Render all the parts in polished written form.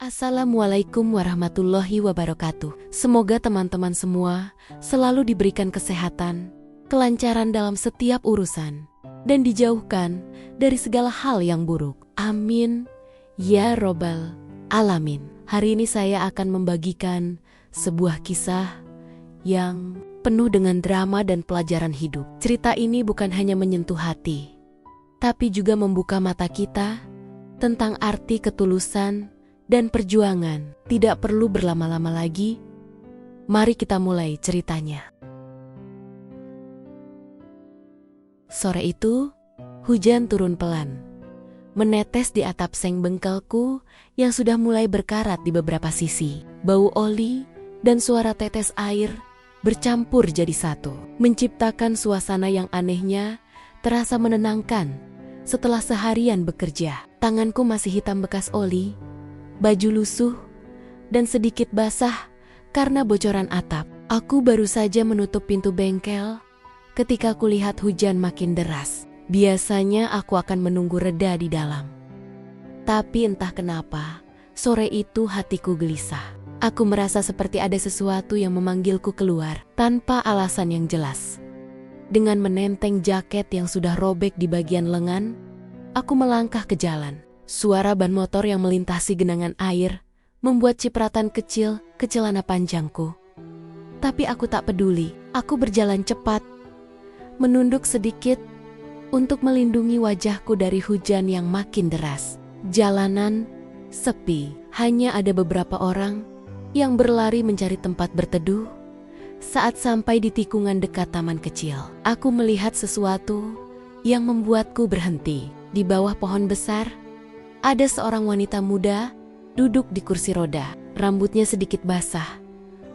Assalamualaikum warahmatullahi wabarakatuh. Semoga teman-teman semua selalu diberikan kesehatan, kelancaran dalam setiap urusan, dan dijauhkan dari segala hal yang buruk. Amin. Ya Robbal Alamin. Hari ini saya akan membagikan sebuah kisah yang penuh dengan drama dan pelajaran hidup. Cerita ini bukan hanya menyentuh hati, tapi juga membuka mata kita tentang arti ketulusan dan perjuangan. Tidak perlu berlama-lama lagi. Mari kita mulai ceritanya. Sore itu, hujan turun pelan, menetes di atap seng bengkelku yang sudah mulai berkarat di beberapa sisi. Bau oli dan suara tetes air bercampur jadi satu, menciptakan suasana yang anehnya terasa menenangkan. Setelah seharian bekerja, tanganku masih hitam bekas oli, baju lusuh, dan sedikit basah karena bocoran atap. Aku baru saja menutup pintu bengkel ketika kulihat hujan makin deras. Biasanya aku akan menunggu reda di dalam. Tapi entah kenapa, sore itu hatiku gelisah. Aku merasa seperti ada sesuatu yang memanggilku keluar tanpa alasan yang jelas. Dengan menenteng jaket yang sudah robek di bagian lengan, aku melangkah ke jalan. Suara ban motor yang melintasi genangan air membuat cipratan kecil ke celana panjangku. Tapi aku tak peduli. Aku berjalan cepat, menunduk sedikit untuk melindungi wajahku dari hujan yang makin deras. Jalanan sepi, hanya ada beberapa orang yang berlari mencari tempat berteduh. Saat sampai di tikungan dekat taman kecil, aku melihat sesuatu yang membuatku berhenti. Di bawah pohon besar, ada seorang wanita muda duduk di kursi roda. Rambutnya sedikit basah,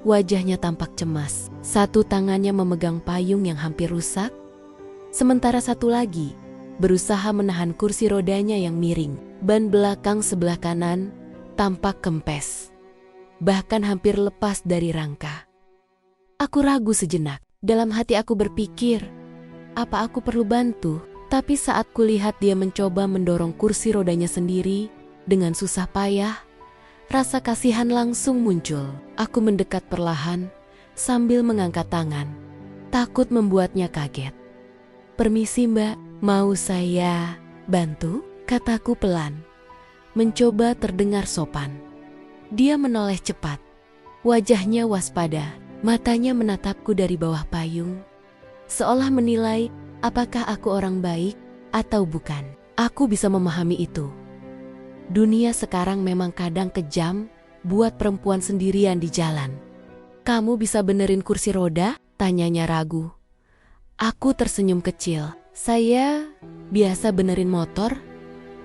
wajahnya tampak cemas. Satu tangannya memegang payung yang hampir rusak, sementara satu lagi berusaha menahan kursi rodanya yang miring. Ban belakang sebelah kanan tampak kempes, bahkan hampir lepas dari rangka. Aku ragu sejenak. Dalam hati aku berpikir, apa aku perlu bantu? Tapi saat kulihat dia mencoba mendorong kursi rodanya sendiri dengan susah payah, rasa kasihan langsung muncul. Aku mendekat perlahan sambil mengangkat tangan, takut membuatnya kaget. "Permisi mbak, mau saya bantu?" kataku pelan, mencoba terdengar sopan. Dia menoleh cepat, wajahnya waspada, matanya menatapku dari bawah payung, seolah menilai apakah aku orang baik atau bukan. Aku bisa memahami itu. Dunia sekarang memang kadang kejam buat perempuan sendirian di jalan. "Kamu bisa benerin kursi roda?" tanyanya ragu. Aku tersenyum kecil. "Saya biasa benerin motor,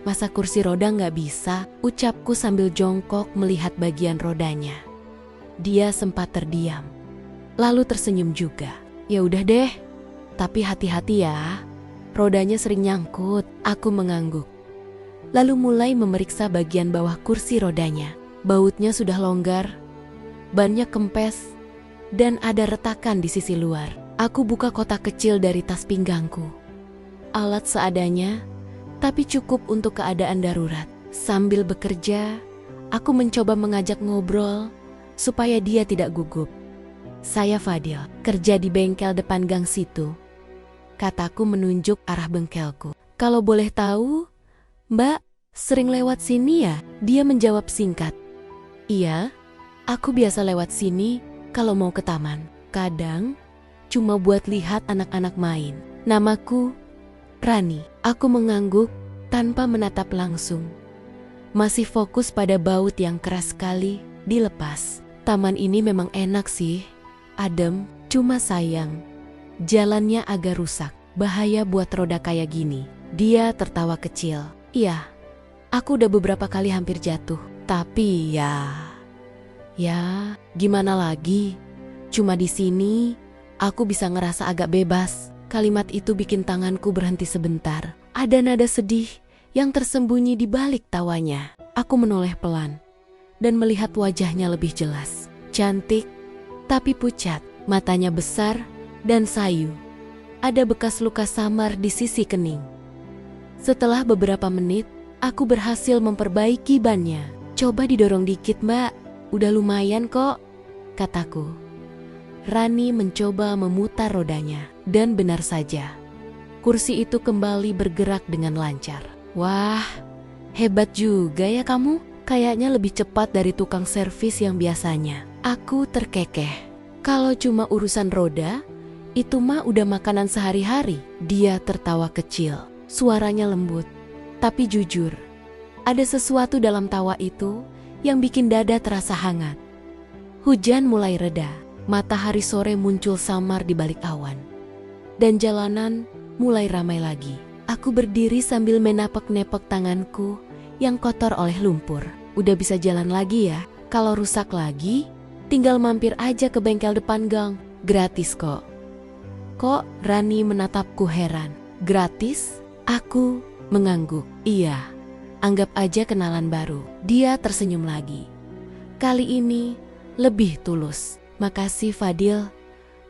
masa kursi roda nggak bisa?" ucapku sambil jongkok melihat bagian rodanya. Dia sempat terdiam, lalu tersenyum juga. "Ya udah deh, tapi hati-hati ya, rodanya sering nyangkut." Aku mengangguk, lalu mulai memeriksa bagian bawah kursi rodanya. Bautnya sudah longgar, bannya kempes, dan ada retakan di sisi luar. Aku buka kotak kecil dari tas pinggangku. Alat seadanya, tapi cukup untuk keadaan darurat. Sambil bekerja, aku mencoba mengajak ngobrol supaya dia tidak gugup. "Saya Fadil, kerja di bengkel depan gang situ," kataku menunjuk arah bengkelku. "Kalau boleh tahu, mbak sering lewat sini ya?" Dia menjawab singkat. "Iya, aku biasa lewat sini kalau mau ke taman. Kadang cuma buat lihat anak-anak main. Namaku Rani." Aku mengangguk tanpa menatap langsung, masih fokus pada baut yang keras sekali dilepas. Taman ini memang enak sih, adem, cuma sayang jalannya agak rusak, bahaya buat roda kayak gini. Dia tertawa kecil. "Iya, aku udah beberapa kali hampir jatuh, tapi ya gimana lagi? Cuma di sini aku bisa ngerasa agak bebas." Kalimat itu bikin tanganku berhenti sebentar. Ada nada sedih yang tersembunyi di balik tawanya. Aku menoleh pelan dan melihat wajahnya lebih jelas. Cantik, tapi pucat, matanya besar dan sayu. Ada bekas luka samar di sisi kening. Setelah beberapa menit, aku berhasil memperbaiki bannya. Coba didorong dikit, Mbak. Udah lumayan kok, kataku. Rani mencoba memutar rodanya, dan benar saja. Kursi itu kembali bergerak dengan lancar. Wah, hebat juga ya kamu. Kayaknya lebih cepat dari tukang servis yang biasanya. Aku terkekeh. Kalau cuma urusan roda, itu mah udah makanan sehari-hari. Dia tertawa kecil, suaranya lembut. Tapi jujur, ada sesuatu dalam tawa itu yang bikin dada terasa hangat. Hujan mulai reda, matahari sore muncul samar di balik awan. Dan jalanan mulai ramai lagi. Aku berdiri sambil menapek-nepek tanganku yang kotor oleh lumpur. Udah bisa jalan lagi ya? Kalau rusak lagi, tinggal mampir aja ke bengkel depan gang. Gratis kok. Kok Rani menatapku heran? Gratis? Aku mengangguk. Iya, anggap aja kenalan baru. Dia tersenyum lagi. Kali ini lebih tulus. Makasih Fadil.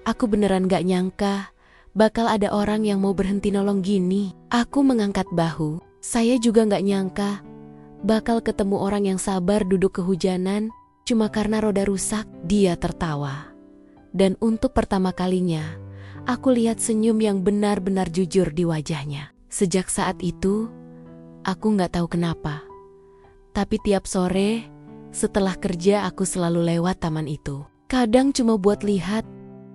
Aku beneran gak nyangka bakal ada orang yang mau berhenti nolong gini. Aku mengangkat bahu. Saya juga gak nyangka bakal ketemu orang yang sabar duduk kehujanan cuma karena roda rusak. Dia tertawa. Dan untuk pertama kalinya, aku lihat senyum yang benar-benar jujur di wajahnya. Sejak saat itu, aku gak tahu kenapa. Tapi tiap sore, setelah kerja aku selalu lewat taman itu. Kadang cuma buat lihat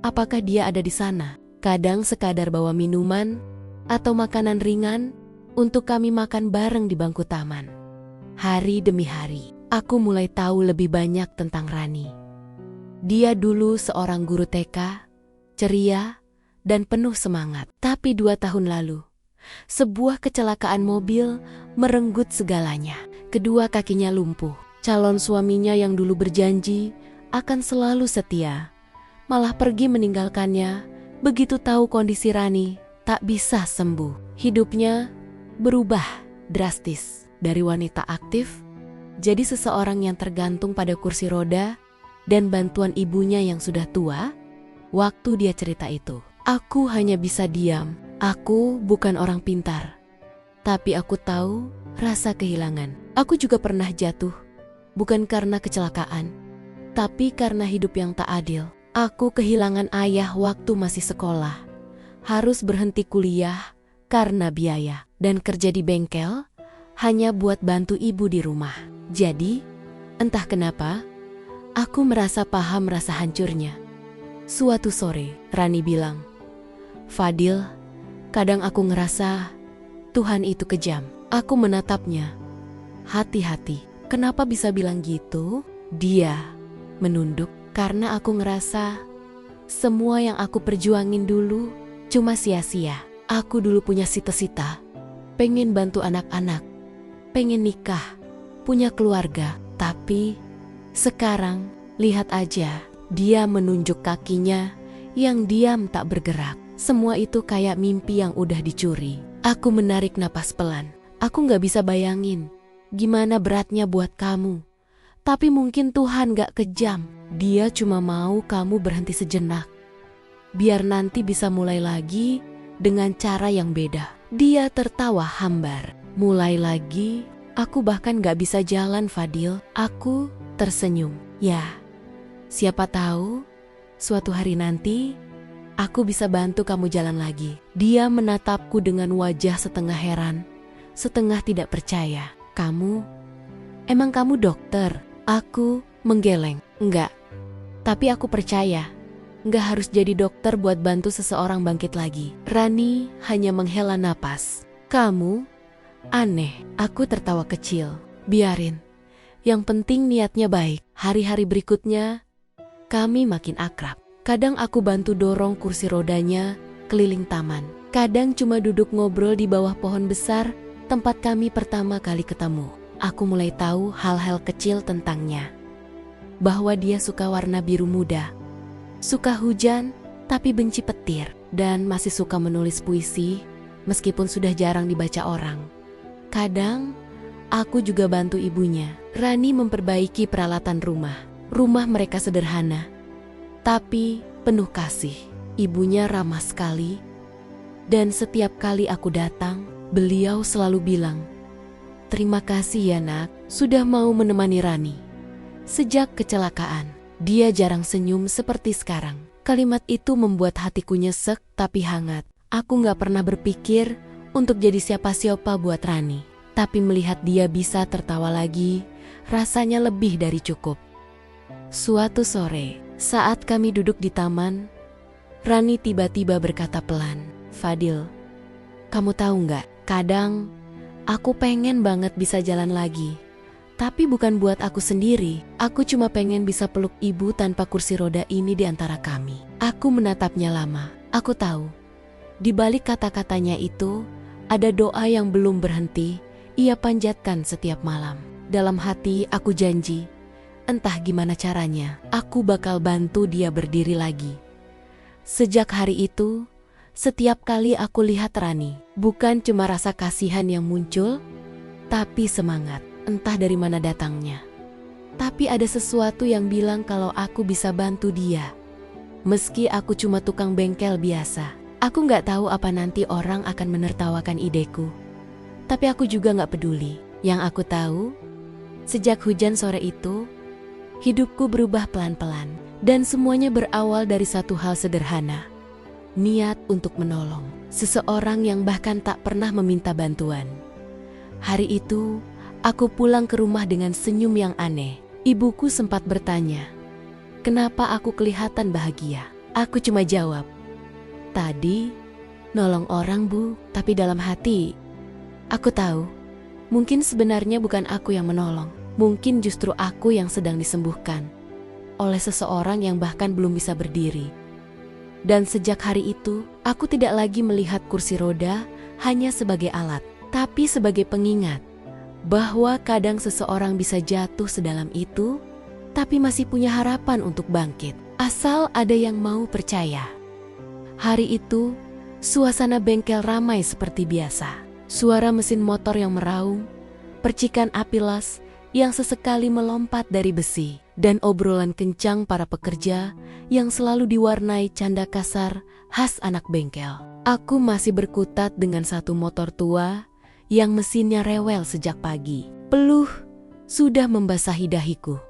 apakah dia ada di sana. Kadang sekadar bawa minuman atau makanan ringan untuk kami makan bareng di bangku taman. Hari demi hari, aku mulai tahu lebih banyak tentang Rani. Dia dulu seorang guru TK, ceria, dan penuh semangat. Tapi 2 tahun lalu, sebuah kecelakaan mobil merenggut segalanya. Kedua kakinya lumpuh. Calon suaminya yang dulu berjanji akan selalu setia, malah pergi meninggalkannya begitu tahu kondisi Rani tak bisa sembuh. Hidupnya berubah drastis. Dari wanita aktif, jadi seseorang yang tergantung pada kursi roda dan bantuan ibunya yang sudah tua. Waktu dia cerita itu, aku hanya bisa diam. Aku bukan orang pintar, tapi aku tahu rasa kehilangan. Aku juga pernah jatuh, bukan karena kecelakaan, tapi karena hidup yang tak adil. Aku kehilangan ayah waktu masih sekolah, harus berhenti kuliah karena biaya, dan kerja di bengkel hanya buat bantu ibu di rumah. Jadi, entah kenapa, aku merasa paham rasa hancurnya. Suatu sore, Rani bilang, Fadil, kadang aku ngerasa Tuhan itu kejam. Aku menatapnya. Hati-hati, kenapa bisa bilang gitu? Dia menunduk. Karena aku ngerasa semua yang aku perjuangin dulu cuma sia-sia. Aku dulu punya cita-cita, pengen bantu anak-anak, pengen nikah, punya keluarga. Tapi sekarang lihat aja, dia menunjuk kakinya yang diam tak bergerak. Semua itu kayak mimpi yang udah dicuri. Aku menarik napas pelan. Aku gak bisa bayangin gimana beratnya buat kamu. Tapi mungkin Tuhan gak kejam. Dia cuma mau kamu berhenti sejenak, biar nanti bisa mulai lagi dengan cara yang beda. Dia tertawa hambar. Mulai lagi? Aku bahkan gak bisa jalan, Fadil. Aku tersenyum. Ya, siapa tahu suatu hari nanti aku bisa bantu kamu jalan lagi. Dia menatapku dengan wajah setengah heran, setengah tidak percaya. Emang kamu dokter? Aku menggeleng. Enggak. Tapi aku percaya, nggak harus jadi dokter buat bantu seseorang bangkit lagi. Rani hanya menghela napas. Kamu aneh. Aku tertawa kecil. Biarin. Yang penting niatnya baik. Hari-hari berikutnya, kami makin akrab. Kadang aku bantu dorong kursi rodanya keliling taman. Kadang cuma duduk ngobrol di bawah pohon besar tempat kami pertama kali ketemu. Aku mulai tahu hal-hal kecil tentangnya. Bahwa dia suka warna biru muda, suka hujan tapi benci petir, dan masih suka menulis puisi meskipun sudah jarang dibaca orang. Kadang aku juga bantu ibunya. Rani memperbaiki peralatan rumah. Rumah mereka sederhana, tapi penuh kasih. Ibunya ramah sekali, dan setiap kali aku datang, beliau selalu bilang, Terima kasih ya nak, sudah mau menemani Rani. Sejak kecelakaan, dia jarang senyum seperti sekarang. Kalimat itu membuat hatiku nyesek tapi hangat. Aku gak pernah berpikir untuk jadi siapa-siapa buat Rani. Tapi melihat dia bisa tertawa lagi, rasanya lebih dari cukup. Suatu sore, saat kami duduk di taman, Rani tiba-tiba berkata pelan, "Fadil, kamu tahu gak, kadang aku pengen banget bisa jalan lagi. Tapi bukan buat aku sendiri, aku cuma pengen bisa peluk ibu tanpa kursi roda ini di antara kami." Aku menatapnya lama. Aku tahu, di balik kata-katanya itu, ada doa yang belum berhenti ia panjatkan setiap malam. Dalam hati aku janji, entah gimana caranya, aku bakal bantu dia berdiri lagi. Sejak hari itu, setiap kali aku lihat Rani, bukan cuma rasa kasihan yang muncul, tapi semangat, entah dari mana datangnya. Tapi ada sesuatu yang bilang kalau aku bisa bantu dia. Meski aku cuma tukang bengkel biasa, aku gak tahu apa nanti orang akan menertawakan ideku. Tapi aku juga gak peduli. Yang aku tahu, sejak hujan sore itu, hidupku berubah pelan-pelan. Dan semuanya berawal dari satu hal sederhana. Niat untuk menolong seseorang yang bahkan tak pernah meminta bantuan. Hari itu, aku pulang ke rumah dengan senyum yang aneh. Ibuku sempat bertanya, kenapa aku kelihatan bahagia? Aku cuma jawab, tadi nolong orang bu. Tapi dalam hati, aku tahu, mungkin sebenarnya bukan aku yang menolong. Mungkin justru aku yang sedang disembuhkan oleh seseorang yang bahkan belum bisa berdiri. Dan sejak hari itu, aku tidak lagi melihat kursi roda hanya sebagai alat, tapi sebagai pengingat bahwa kadang seseorang bisa jatuh sedalam itu, tapi masih punya harapan untuk bangkit, asal ada yang mau percaya. Hari itu, suasana bengkel ramai seperti biasa. Suara mesin motor yang meraung, percikan api las yang sesekali melompat dari besi, dan obrolan kencang para pekerja yang selalu diwarnai canda kasar khas anak bengkel. Aku masih berkutat dengan satu motor tua yang mesinnya rewel sejak pagi. Peluh sudah membasahi dahiku,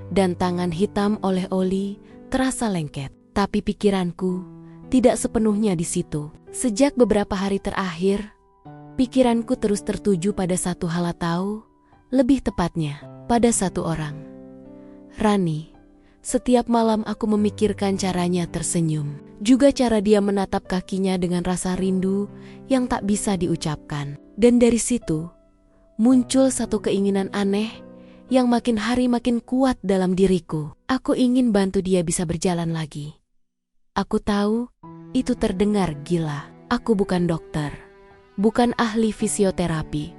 dan tangan hitam oleh oli terasa lengket. Tapi pikiranku tidak sepenuhnya di situ. Sejak beberapa hari terakhir, pikiranku terus tertuju pada satu hal atau, lebih tepatnya, pada satu orang. Rani. Setiap malam aku memikirkan caranya tersenyum. Juga cara dia menatap kakinya dengan rasa rindu yang tak bisa diucapkan. Dan dari situ, muncul satu keinginan aneh yang makin hari makin kuat dalam diriku. Aku ingin bantu dia bisa berjalan lagi. Aku tahu, itu terdengar gila. Aku bukan dokter, bukan ahli fisioterapi.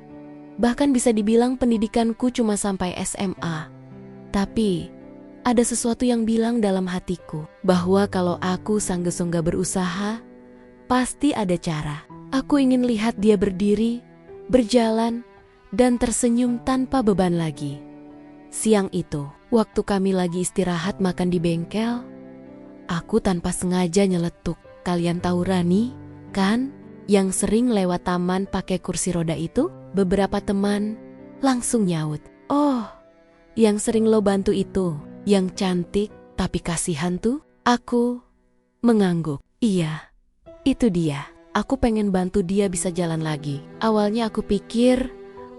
Bahkan bisa dibilang pendidikanku cuma sampai SMA. Tapi, ada sesuatu yang bilang dalam hatiku bahwa kalau aku sangga-sangga berusaha, pasti ada cara. Aku ingin lihat dia berdiri, berjalan, dan tersenyum tanpa beban lagi. Siang itu, waktu kami lagi istirahat makan di bengkel, aku tanpa sengaja nyeletuk. Kalian tahu Rani, kan? Yang sering lewat taman pakai kursi roda itu? Beberapa teman langsung nyaut. Oh, yang sering lo bantu itu. Yang cantik tapi kasihan tuh? Aku mengangguk. Iya, itu dia. Aku pengen bantu dia bisa jalan lagi. Awalnya aku pikir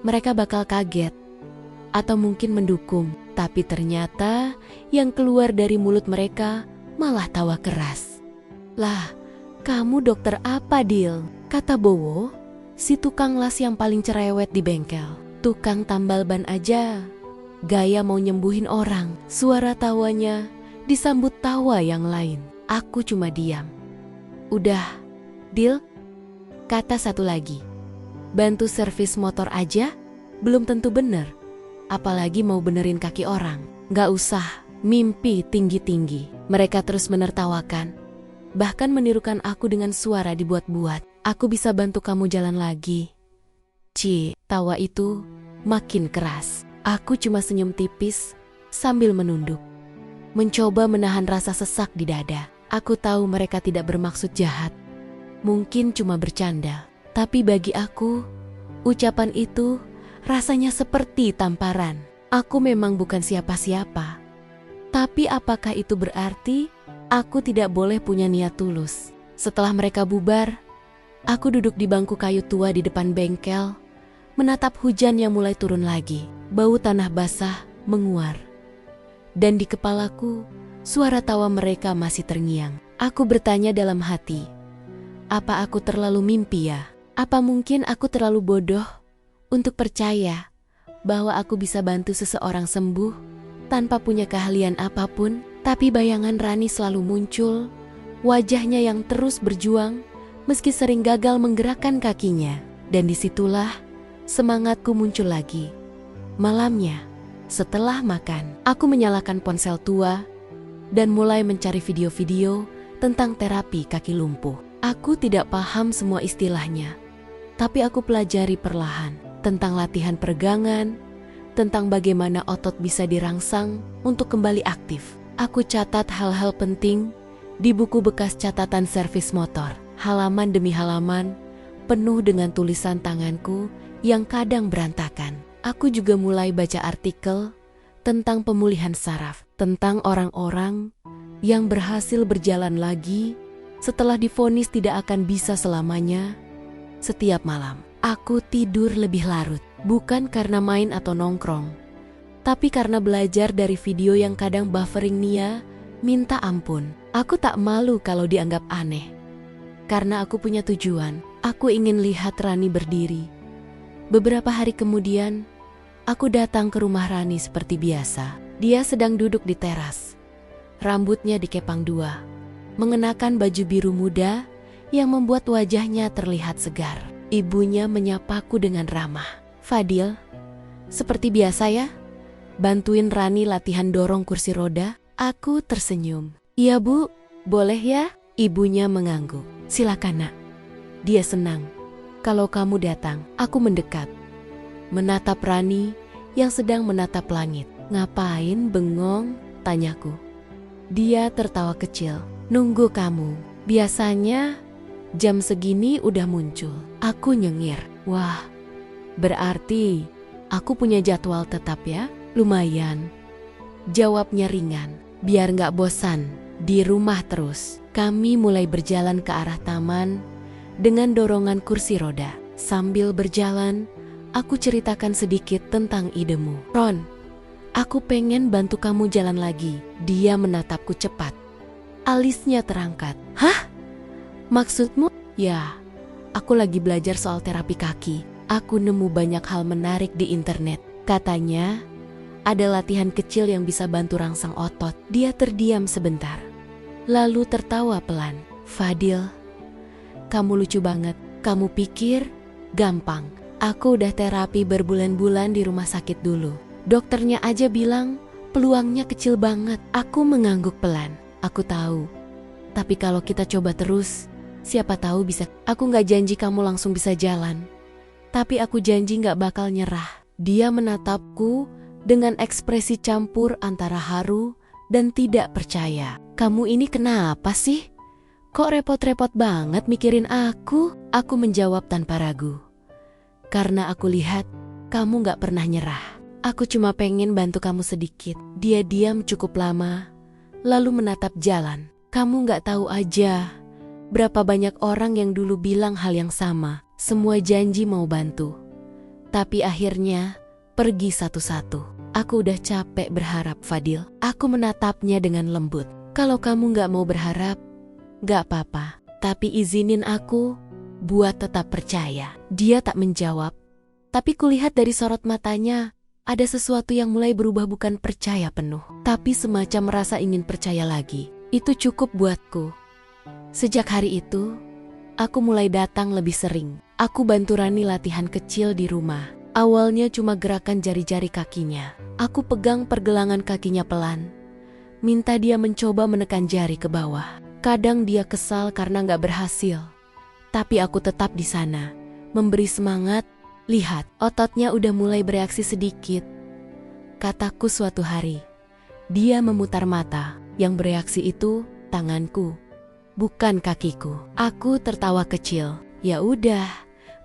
mereka bakal kaget atau mungkin mendukung. Tapi ternyata yang keluar dari mulut mereka malah tawa keras. Lah, kamu dokter apa, Dil? Kata Bowo, si tukang las yang paling cerewet di bengkel. Tukang tambal ban aja gaya mau nyembuhin orang. Suara tawanya disambut tawa yang lain. Aku cuma diam. Udah, Dil, kata satu lagi. Bantu servis motor aja? Belum tentu bener. Apalagi mau benerin kaki orang. Gak usah mimpi tinggi-tinggi. Mereka terus menertawakan. Bahkan menirukan aku dengan suara dibuat-buat. Aku bisa bantu kamu jalan lagi. Tawa itu makin keras. Aku cuma senyum tipis sambil menunduk. Mencoba menahan rasa sesak di dada. Aku tahu mereka tidak bermaksud jahat. Mungkin cuma bercanda. Tapi bagi aku, ucapan itu Rasanya seperti tamparan. Aku memang bukan siapa-siapa. Tapi apakah itu berarti aku tidak boleh punya niat tulus? Setelah mereka bubar, aku duduk di bangku kayu tua di depan bengkel, menatap hujan yang mulai turun lagi. Bau tanah basah menguar. Dan di kepalaku, suara tawa mereka masih terngiang. Aku bertanya dalam hati, apa aku terlalu mimpi ya? Apa mungkin aku terlalu bodoh untuk percaya bahwa aku bisa bantu seseorang sembuh tanpa punya keahlian apapun? Tapi bayangan Rani selalu muncul, wajahnya yang terus berjuang meski sering gagal menggerakkan kakinya. Dan disitulah semangatku muncul lagi. Malamnya, setelah makan, aku menyalakan ponsel tua dan mulai mencari video-video tentang terapi kaki lumpuh. Aku tidak paham semua istilahnya, tapi aku pelajari perlahan tentang latihan peregangan, tentang bagaimana otot bisa dirangsang untuk kembali aktif. Aku catat hal-hal penting di buku bekas catatan servis motor. Halaman demi halaman, penuh dengan tulisan tanganku yang kadang berantakan. Aku juga mulai baca artikel tentang pemulihan saraf, tentang orang-orang yang berhasil berjalan lagi setelah divonis tidak akan bisa selamanya. Setiap malam, aku tidur lebih larut, bukan karena main atau nongkrong, tapi karena belajar dari video yang kadang buffering minta ampun. Aku tak malu kalau dianggap aneh, karena aku punya tujuan. Aku ingin lihat Rani berdiri. Beberapa hari kemudian, aku datang ke rumah Rani seperti biasa. Dia sedang duduk di teras, rambutnya dikepang dua, mengenakan baju biru muda yang membuat wajahnya terlihat segar. Ibunya menyapaku dengan ramah. Fadil, seperti biasa ya? Bantuin Rani latihan dorong kursi roda? Aku tersenyum. Iya bu, boleh ya? Ibunya mengangguk. Silakan nak. Dia senang kalau kamu datang. Aku mendekat, menatap Rani yang sedang menatap langit. Ngapain bengong? Tanyaku. Dia tertawa kecil. Nunggu kamu. Biasanya jam segini udah muncul. Aku nyengir. Wah, berarti aku punya jadwal tetap ya? Lumayan. Jawabnya ringan. Biar gak bosan di rumah terus. Kami mulai berjalan ke arah taman dengan dorongan kursi roda. Sambil berjalan, aku ceritakan sedikit tentang idemu. Ron, aku pengen bantu kamu jalan lagi. Dia menatapku cepat. Alisnya terangkat. Hah? Maksudmu? Ya, aku lagi belajar soal terapi kaki. Aku nemu banyak hal menarik di internet. Katanya, ada latihan kecil yang bisa bantu rangsang otot. Dia terdiam sebentar, lalu tertawa pelan. Fadil, kamu lucu banget. Kamu pikir gampang? Aku udah terapi berbulan-bulan di rumah sakit dulu. Dokternya aja bilang peluangnya kecil banget. Aku mengangguk pelan. Aku tahu, tapi kalau kita coba terus, siapa tahu bisa. Aku gak janji kamu langsung bisa jalan, tapi aku janji gak bakal nyerah. Dia menatapku dengan ekspresi campur antara haru dan tidak percaya. Kamu ini kenapa sih? Kok repot-repot banget mikirin aku? Aku menjawab tanpa ragu. Karena aku lihat kamu gak pernah nyerah. Aku cuma pengen bantu kamu sedikit. Dia diam cukup lama, lalu menatap jalan. Kamu gak tahu aja berapa banyak orang yang dulu bilang hal yang sama. Semua janji mau bantu, tapi akhirnya pergi satu-satu. Aku udah capek berharap, Fadil. Aku menatapnya dengan lembut. Kalau kamu gak mau berharap, gak apa-apa. Tapi izinin aku buat tetap percaya. Dia tak menjawab, tapi kulihat dari sorot matanya ada sesuatu yang mulai berubah, bukan percaya penuh, tapi semacam rasa ingin percaya lagi. Itu cukup buatku. Sejak hari itu, aku mulai datang lebih sering. Aku bantu Rani latihan kecil di rumah. Awalnya cuma gerakan jari-jari kakinya. Aku pegang pergelangan kakinya pelan, minta dia mencoba menekan jari ke bawah. Kadang dia kesal karena gak berhasil, tapi aku tetap di sana, memberi semangat. Lihat, ototnya udah mulai bereaksi sedikit, kataku suatu hari. Dia memutar mata. Yang bereaksi itu tanganku, bukan kakiku. Aku tertawa kecil. Ya udah,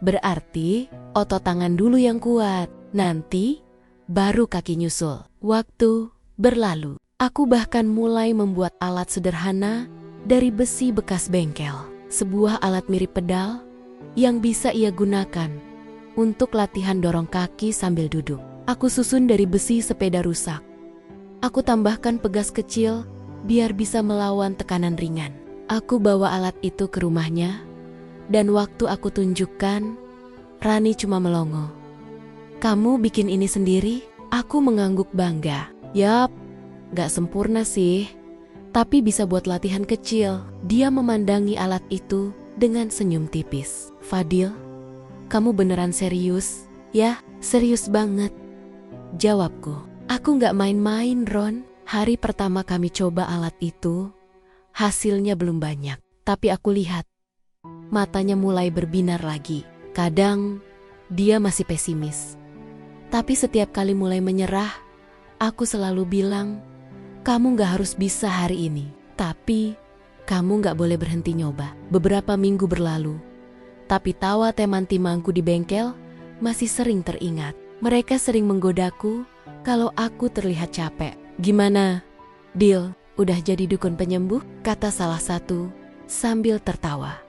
berarti otot tangan dulu yang kuat. Nanti, baru kaki nyusul. Waktu berlalu. Aku bahkan mulai membuat alat sederhana dari besi bekas bengkel. Sebuah alat mirip pedal yang bisa ia gunakan untuk latihan dorong kaki sambil duduk. Aku susun dari besi sepeda rusak. Aku tambahkan pegas kecil biar bisa melawan tekanan ringan. Aku bawa alat itu ke rumahnya, dan waktu aku tunjukkan, Rani cuma melongo. "Kamu bikin ini sendiri?" Aku mengangguk bangga. "Yap, gak sempurna sih, tapi bisa buat latihan kecil." Dia memandangi alat itu dengan senyum tipis. "Fadil, kamu beneran serius?" "Ya, serius banget," jawabku. "Aku gak main-main, Ron. Hari pertama kami coba alat itu, hasilnya belum banyak. Tapi aku lihat, matanya mulai berbinar lagi. Kadang, dia masih pesimis. Tapi setiap kali mulai menyerah, aku selalu bilang, kamu gak harus bisa hari ini. Tapi, kamu gak boleh berhenti nyoba." Beberapa minggu berlalu, tapi tawa teman-temanku di bengkel masih sering teringat. Mereka sering menggodaku kalau aku terlihat capek. "Gimana, Dil? Udah jadi dukun penyembuh?" kata salah satu sambil tertawa.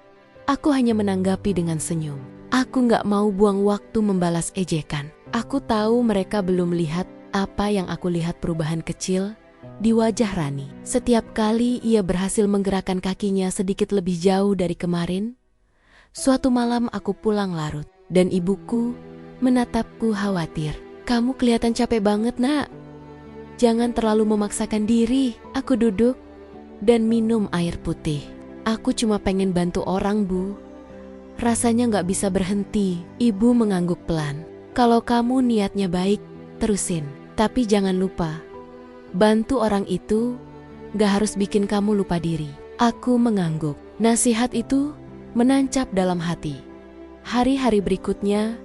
Aku hanya menanggapi dengan senyum. Aku gak mau buang waktu membalas ejekan. Aku tahu mereka belum lihat apa yang aku lihat, perubahan kecil di wajah Rani. Setiap kali ia berhasil menggerakkan kakinya sedikit lebih jauh dari kemarin, suatu malam aku pulang larut dan ibuku menatapku khawatir. "Kamu kelihatan capek banget, Nak. Jangan terlalu memaksakan diri." Aku duduk dan minum air putih. "Aku cuma pengen bantu orang, Bu. Rasanya gak bisa berhenti." Ibu mengangguk pelan. "Kalau kamu niatnya baik, terusin. Tapi jangan lupa, bantu orang itu gak harus bikin kamu lupa diri." Aku mengangguk. Nasihat itu menancap dalam hati. Hari-hari berikutnya,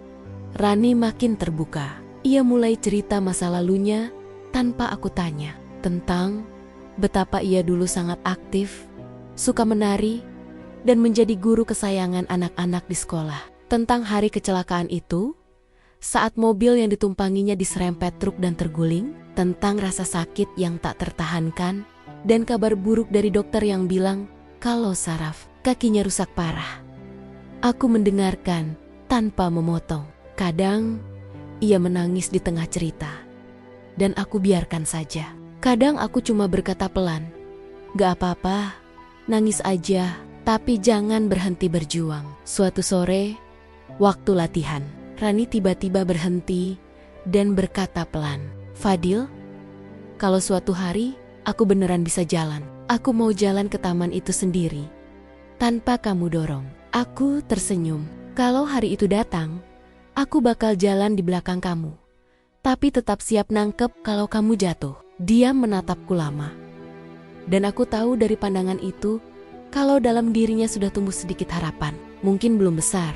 Rani makin terbuka. Ia mulai cerita masa lalunya tanpa aku tanya, tentang betapa ia dulu sangat aktif, suka menari, dan menjadi guru kesayangan anak-anak di sekolah. Tentang hari kecelakaan itu, saat mobil yang ditumpanginya diserempet truk dan terguling. Tentang rasa sakit yang tak tertahankan, dan kabar buruk dari dokter yang bilang kalau saraf kakinya rusak parah. Aku mendengarkan tanpa memotong. Kadang, ia menangis di tengah cerita, dan aku biarkan saja. Kadang aku cuma berkata pelan, "Gak apa-apa, nangis aja, tapi jangan berhenti berjuang." Suatu sore, waktu latihan, Rani tiba-tiba berhenti dan berkata pelan, "Fadil, kalau suatu hari aku beneran bisa jalan, aku mau jalan ke taman itu sendiri, tanpa kamu dorong." Aku tersenyum. "Kalau hari itu datang, aku bakal jalan di belakang kamu, tapi tetap siap nangkep kalau kamu jatuh." Dia menatapku lama, dan aku tahu dari pandangan itu kalau dalam dirinya sudah tumbuh sedikit harapan. Mungkin belum besar,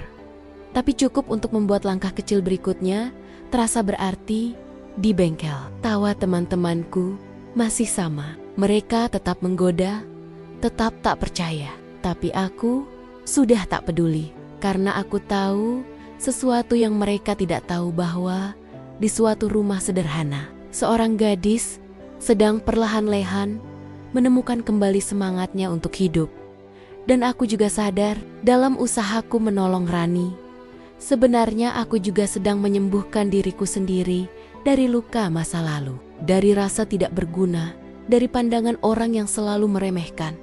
tapi cukup untuk membuat langkah kecil berikutnya terasa berarti. Di bengkel, tawa teman-temanku masih sama. Mereka tetap menggoda, tetap tak percaya. Tapi aku sudah tak peduli, karena aku tahu sesuatu yang mereka tidak tahu, bahwa di suatu rumah sederhana, seorang gadis sedang perlahan-lahan menemukan kembali semangatnya untuk hidup. Dan aku juga sadar dalam usahaku menolong Rani, sebenarnya aku juga sedang menyembuhkan diriku sendiri dari luka masa lalu, dari rasa tidak berguna, dari pandangan orang yang selalu meremehkan.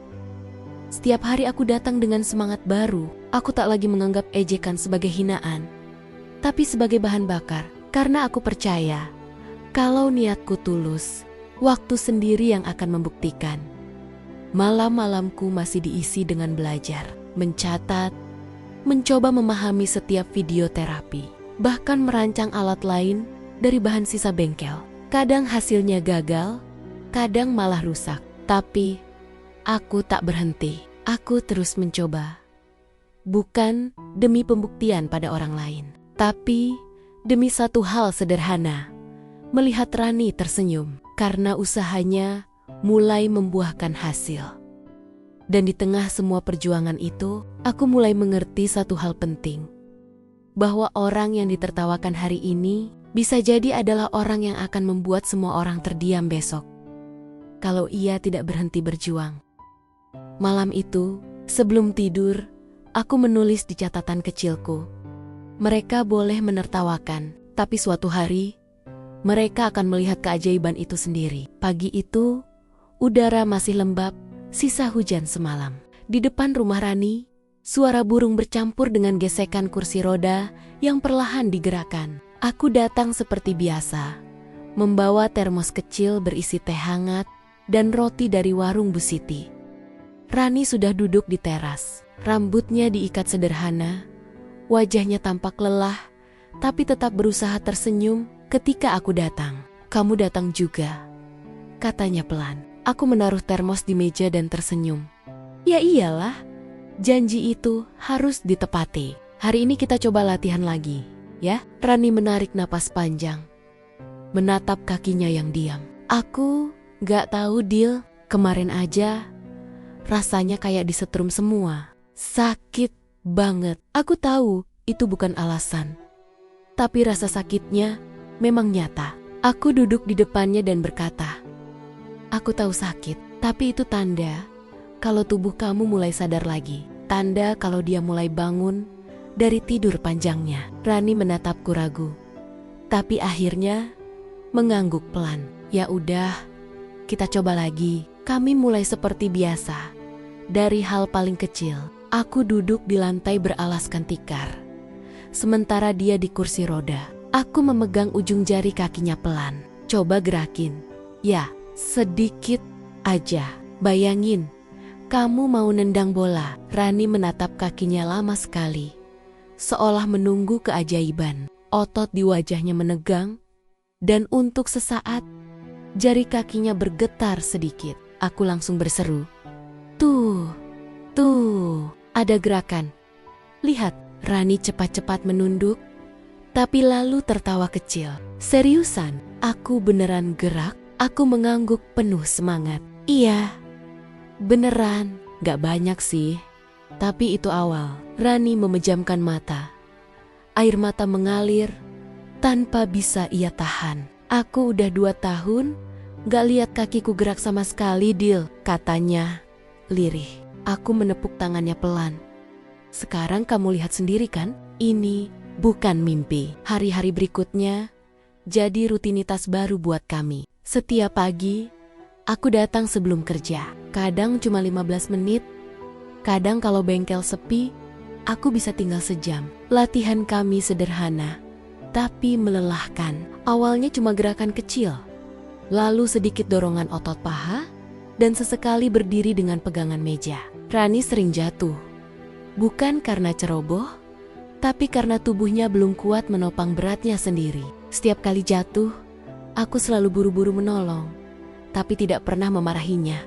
Setiap hari aku datang dengan semangat baru. Aku tak lagi menganggap ejekan sebagai hinaan, tapi sebagai bahan bakar, karena aku percaya kalau niatku tulus, waktu sendiri yang akan membuktikan. Malam-malamku masih diisi dengan belajar, mencatat, mencoba memahami setiap video terapi, bahkan merancang alat lain dari bahan sisa bengkel. Kadang hasilnya gagal, kadang malah rusak. Tapi aku tak berhenti. Aku terus mencoba. Bukan demi pembuktian pada orang lain, tapi demi satu hal sederhana. Melihat Rani tersenyum karena usahanya mulai membuahkan hasil. Dan di tengah semua perjuangan itu, aku mulai mengerti satu hal penting, bahwa orang yang ditertawakan hari ini bisa jadi adalah orang yang akan membuat semua orang terdiam besok. Kalau ia tidak berhenti berjuang. Malam itu, sebelum tidur, aku menulis di catatan kecilku. Mereka boleh menertawakan, tapi suatu hari, mereka akan melihat keajaiban itu sendiri. Pagi itu, udara masih lembab, sisa hujan semalam. Di depan rumah Rani, suara burung bercampur dengan gesekan kursi roda yang perlahan digerakkan. Aku datang seperti biasa, membawa termos kecil berisi teh hangat dan roti dari warung Bu Siti. Rani sudah duduk di teras, rambutnya diikat sederhana, wajahnya tampak lelah, tapi tetap berusaha tersenyum ketika aku datang. "Kamu datang juga," katanya pelan. Aku menaruh termos di meja dan tersenyum. Ya iyalah, janji itu harus ditepati. Hari ini kita coba latihan lagi, ya? Rani menarik napas panjang, menatap kakinya yang diam. Aku gak tahu, Dil, kemarin aja rasanya kayak disetrum semua. Sakit banget. Aku tahu itu bukan alasan, tapi rasa sakitnya memang nyata. Aku duduk di depannya dan berkata, "Aku tahu sakit, tapi itu tanda kalau tubuh kamu mulai sadar lagi. Tanda kalau dia mulai bangun dari tidur panjangnya." Rani menatapku ragu, tapi akhirnya mengangguk pelan. "Ya udah, kita coba lagi." Kami mulai seperti biasa, dari hal paling kecil. Aku duduk di lantai beralaskan tikar, sementara dia di kursi roda. Aku memegang ujung jari kakinya pelan. "Coba gerakin. Ya, sedikit aja. Bayangin, kamu mau nendang bola." Rani menatap kakinya lama sekali, seolah menunggu keajaiban. Otot di wajahnya menegang, dan untuk sesaat, jari kakinya bergetar sedikit. Aku langsung berseru, Tuh, ada gerakan. Lihat." Rani cepat-cepat menunduk, tapi lalu tertawa kecil. "Seriusan? Aku beneran gerak?" Aku mengangguk penuh semangat. "Iya, beneran. Gak banyak sih, tapi itu awal." Rani memejamkan mata. Air mata mengalir tanpa bisa ia tahan. "Aku udah 2 tahun gak lihat kakiku gerak sama sekali, Dil," katanya lirih. Aku menepuk tangannya pelan. "Sekarang kamu lihat sendiri kan? Ini bukan mimpi." Hari-hari berikutnya jadi rutinitas baru buat kami. Setiap pagi, aku datang sebelum kerja. Kadang cuma 15 menit, kadang kalau bengkel sepi, aku bisa tinggal sejam. Latihan kami sederhana, tapi melelahkan. Awalnya cuma gerakan kecil, lalu sedikit dorongan otot paha, dan sesekali berdiri dengan pegangan meja. Rani sering jatuh, bukan karena ceroboh, tapi karena tubuhnya belum kuat menopang beratnya sendiri. Setiap kali jatuh, aku selalu buru-buru menolong, tapi tidak pernah memarahinya.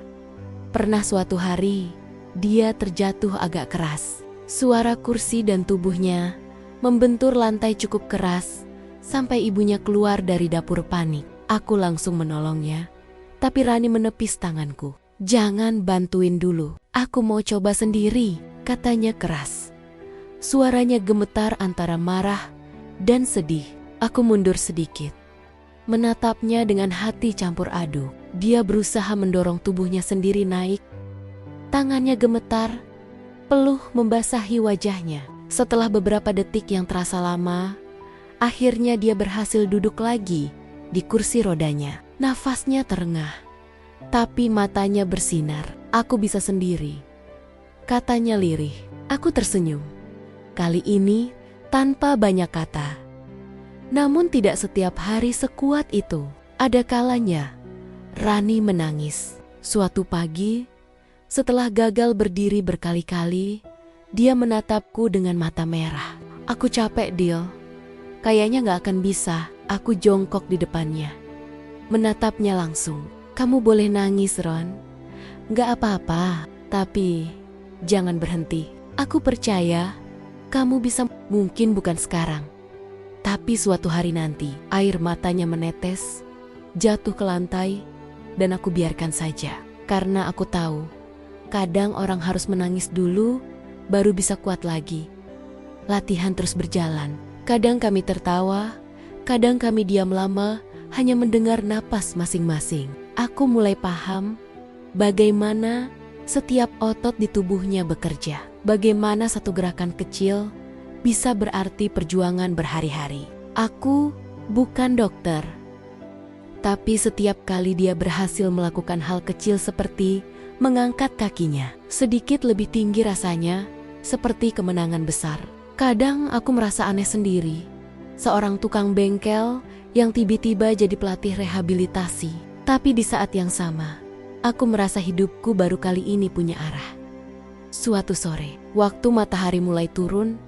Pernah suatu hari, dia terjatuh agak keras. Suara kursi dan tubuhnya membentur lantai cukup keras, sampai ibunya keluar dari dapur panik. Aku langsung menolongnya, tapi Rani menepis tanganku. "Jangan bantuin dulu, aku mau coba sendiri," katanya keras. Suaranya gemetar antara marah dan sedih. Aku mundur sedikit, menatapnya dengan hati campur aduk. Dia berusaha mendorong tubuhnya sendiri naik. Tangannya gemetar, peluh membasahi wajahnya. Setelah beberapa detik yang terasa lama, akhirnya dia berhasil duduk lagi di kursi rodanya. Nafasnya terengah, tapi matanya bersinar. "Aku bisa sendiri," katanya lirih. Aku tersenyum, kali ini tanpa banyak kata. Namun tidak setiap hari sekuat itu. Ada kalanya Rani menangis. Suatu pagi, setelah gagal berdiri berkali-kali, dia menatapku dengan mata merah. "Aku capek, Dil. Kayaknya gak akan bisa." Aku jongkok di depannya, menatapnya langsung. "Kamu boleh nangis, Ron. Gak apa-apa, tapi jangan berhenti. Aku percaya kamu bisa, mungkin bukan sekarang, tapi suatu hari nanti." Air matanya menetes, jatuh ke lantai, dan aku biarkan saja. Karena aku tahu, kadang orang harus menangis dulu, baru bisa kuat lagi. Latihan terus berjalan. Kadang kami tertawa, Kadang kami diam lama, hanya mendengar napas masing-masing. Aku mulai paham bagaimana setiap otot di tubuhnya bekerja. Bagaimana satu gerakan kecil bisa berarti perjuangan berhari-hari. Aku bukan dokter, tapi setiap kali dia berhasil melakukan hal kecil seperti mengangkat kakinya sedikit lebih tinggi, rasanya seperti kemenangan besar. Kadang aku merasa aneh sendiri, seorang tukang bengkel yang tiba-tiba jadi pelatih rehabilitasi. Tapi di saat yang sama, aku merasa hidupku baru kali ini punya arah. Suatu sore, waktu matahari mulai turun,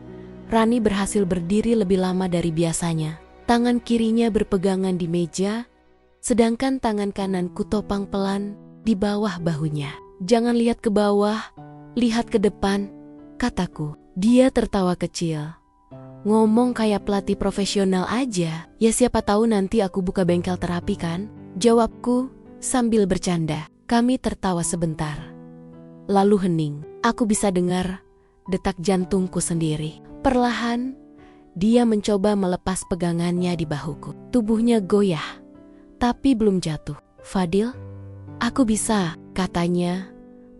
Rani berhasil berdiri lebih lama dari biasanya. Tangan kirinya berpegangan di meja, sedangkan tangan kananku topang pelan di bawah bahunya. "Jangan lihat ke bawah, lihat ke depan," kataku. Dia tertawa kecil. "Ngomong kayak pelatih profesional aja. Ya siapa tahu nanti aku buka bengkel terapi kan?" Jawabku sambil bercanda. Kami tertawa sebentar. Lalu hening. Aku bisa dengar detak jantungku sendiri. Perlahan, dia mencoba melepas pegangannya di bahuku. Tubuhnya goyah, tapi belum jatuh. "Fadil, aku bisa," katanya,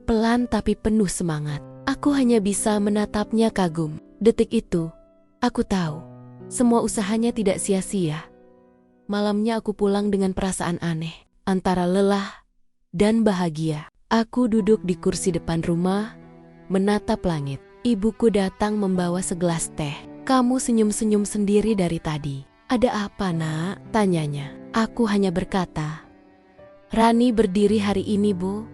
pelan tapi penuh semangat. Aku hanya bisa menatapnya kagum. Detik itu, aku tahu, semua usahanya tidak sia-sia. Malamnya aku pulang dengan perasaan aneh, antara lelah dan bahagia. Aku duduk di kursi depan rumah, menatap langit. Ibuku datang membawa segelas teh. "Kamu senyum-senyum sendiri dari tadi. Ada apa, Nak?" tanyanya. Aku hanya berkata, "Rani berdiri hari ini, Bu."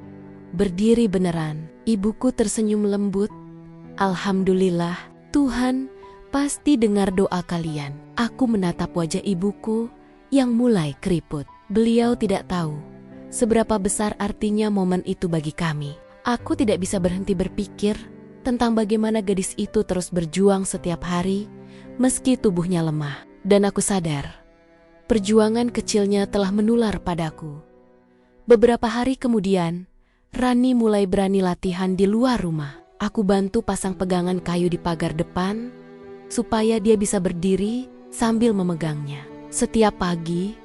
"Berdiri beneran." Ibuku tersenyum lembut. "Alhamdulillah, Tuhan pasti dengar doa kalian." Aku menatap wajah ibuku yang mulai keriput. Beliau tidak tahu seberapa besar artinya momen itu bagi kami. Aku tidak bisa berhenti berpikir tentang bagaimana gadis itu terus berjuang setiap hari meski tubuhnya lemah. Dan aku sadar, perjuangan kecilnya telah menular padaku. Beberapa hari kemudian, Rani mulai berani latihan di luar rumah. Aku bantu pasang pegangan kayu di pagar depan supaya dia bisa berdiri sambil memegangnya. Setiap pagi,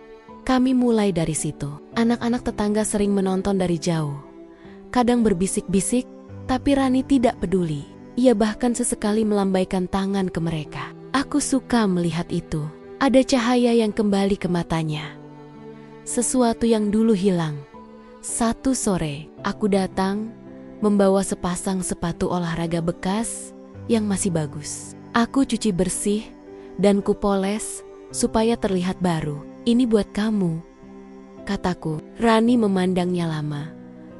kami mulai dari situ. Anak-anak tetangga sering menonton dari jauh. Kadang berbisik-bisik, tapi Rani tidak peduli. Ia bahkan sesekali melambaikan tangan ke mereka. Aku suka melihat itu. Ada cahaya yang kembali ke matanya. Sesuatu yang dulu hilang. Satu sore, aku datang membawa sepasang sepatu olahraga bekas yang masih bagus. Aku cuci bersih dan kupoles supaya terlihat baru. "Ini buat kamu," kataku. Rani memandangnya lama,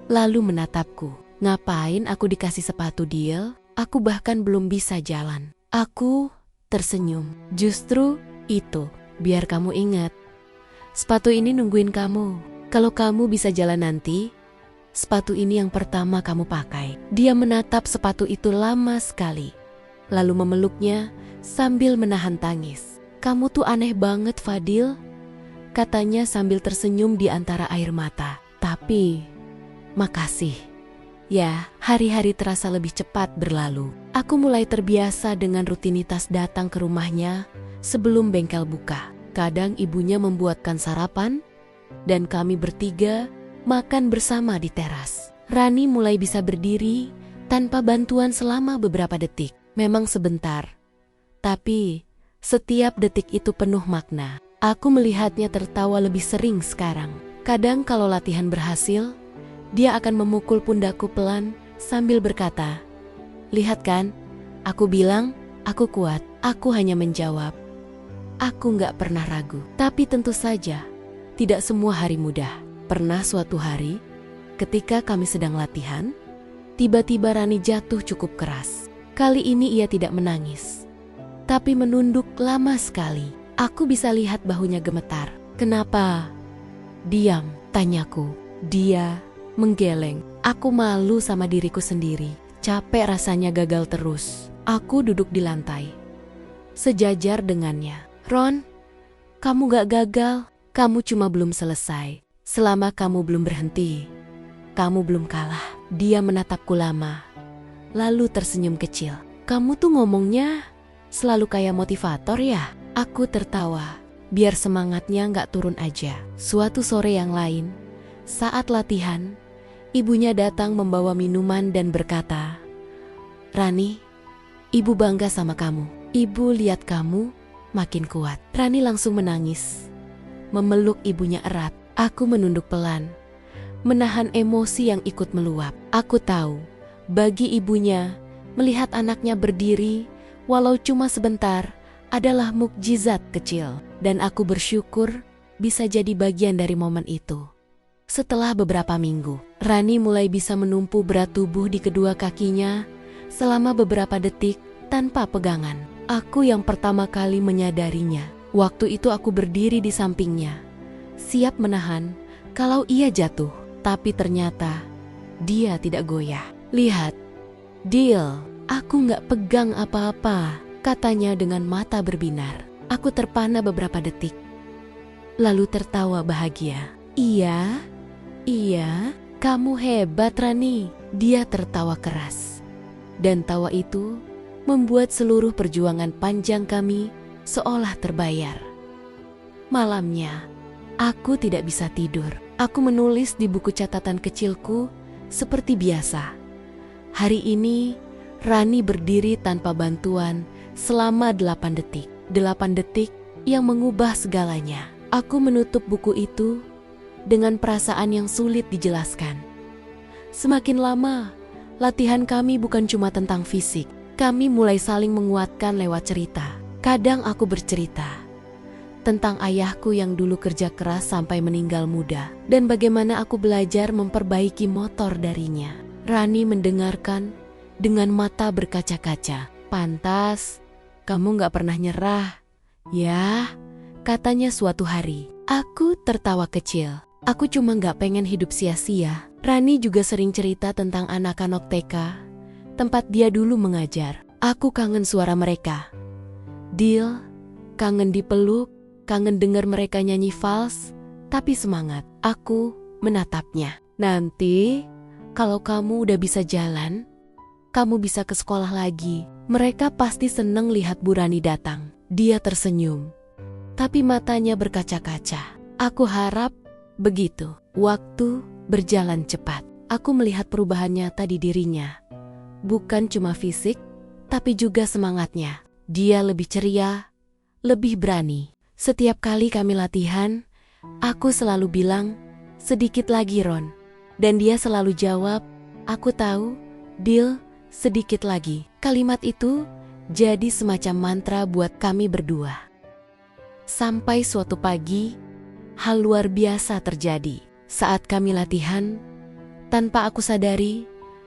lalu menatapku. "Ngapain aku dikasih sepatu, Dil? Aku bahkan belum bisa jalan." Aku tersenyum. "Justru itu, biar kamu ingat. Sepatu ini nungguin kamu. Kalau kamu bisa jalan nanti, sepatu ini yang pertama kamu pakai." Dia menatap sepatu itu lama sekali, lalu memeluknya sambil menahan tangis. "Kamu tuh aneh banget, Fadil," katanya sambil tersenyum di antara air mata. "Tapi, makasih." Ya, hari-hari terasa lebih cepat berlalu. Aku mulai terbiasa dengan rutinitas datang ke rumahnya sebelum bengkel buka. Kadang ibunya membuatkan sarapan, dan kami bertiga makan bersama di teras. Rani mulai bisa berdiri tanpa bantuan selama beberapa detik. Memang sebentar, tapi setiap detik itu penuh makna. Aku melihatnya tertawa lebih sering sekarang. Kadang kalau latihan berhasil, dia akan memukul pundakku pelan sambil berkata, "Lihat kan, aku bilang aku kuat." Aku hanya menjawab, "Aku gak pernah ragu." Tapi tentu saja, tidak semua hari mudah. Pernah suatu hari, ketika kami sedang latihan, tiba-tiba Rani jatuh cukup keras. Kali ini ia tidak menangis, tapi menunduk lama sekali. Aku bisa lihat bahunya gemetar. "Kenapa?" "Diam," tanyaku. Dia menggeleng. Aku malu sama diriku sendiri. Capek rasanya gagal terus. Aku duduk di lantai, sejajar dengannya. "Ron, kamu gak gagal. Kamu cuma belum selesai. Selama kamu belum berhenti, kamu belum kalah." Dia menatapku lama, lalu tersenyum kecil. "Kamu tuh ngomongnya selalu kayak motivator ya?" Aku tertawa. biar semangatnya nggak turun aja. Suatu sore yang lain, saat latihan, ibunya datang membawa minuman dan berkata, "Rani, ibu bangga sama kamu. Ibu lihat kamu makin kuat." Rani langsung menangis, memeluk ibunya erat. Aku menunduk pelan, menahan emosi yang ikut meluap. Aku tahu, bagi ibunya, melihat anaknya berdiri, walau cuma sebentar, adalah mukjizat kecil. Dan aku bersyukur bisa jadi bagian dari momen itu. Setelah beberapa minggu, Rani mulai bisa menumpu berat tubuh di kedua kakinya selama beberapa detik tanpa pegangan. Aku yang pertama kali menyadarinya. Waktu itu aku berdiri di sampingnya, siap menahan kalau ia jatuh. Tapi ternyata dia tidak goyah. "Lihat, Dil, aku nggak pegang apa-apa," katanya dengan mata berbinar. Aku terpana beberapa detik, lalu tertawa bahagia. Iya, kamu hebat Rani." Dia tertawa keras. Dan tawa itu membuat seluruh perjuangan panjang kami seolah terbayar. Malamnya, aku tidak bisa tidur. Aku menulis di buku catatan kecilku seperti biasa. Hari ini, Rani berdiri tanpa bantuan selama 8 detik. 8 detik yang mengubah segalanya. Aku menutup buku itu dengan perasaan yang sulit dijelaskan. Semakin lama, latihan kami bukan cuma tentang fisik. Kami mulai saling menguatkan lewat cerita. Kadang aku bercerita tentang ayahku yang dulu kerja keras sampai meninggal muda, dan bagaimana aku belajar memperbaiki motor darinya. Rani mendengarkan dengan mata berkaca-kaca. "Pantas kamu gak pernah nyerah, ya," katanya suatu hari. Aku tertawa kecil. Aku cuma gak pengen hidup sia-sia. Rani juga sering cerita tentang anak-anak TK, tempat dia dulu mengajar. Aku kangen suara mereka. Dil, kangen dipeluk, kangen dengar mereka nyanyi vals, tapi semangat. Aku menatapnya. "Nanti, kalau kamu udah bisa jalan, kamu bisa ke sekolah lagi. Mereka pasti seneng lihat Bu Rani datang." Dia tersenyum, tapi matanya berkaca-kaca. Aku harap begitu. Waktu berjalan cepat. Aku melihat perubahan nyata di dirinya. Bukan cuma fisik, tapi juga semangatnya. Dia lebih ceria, lebih berani. Setiap kali kami latihan, aku selalu bilang, "Sedikit lagi, Ron." Dan dia selalu jawab, "Aku tahu, Dil, sedikit lagi." Kalimat itu jadi semacam mantra buat kami berdua. Sampai suatu pagi, hal luar biasa terjadi. Saat kami latihan, tanpa aku sadari,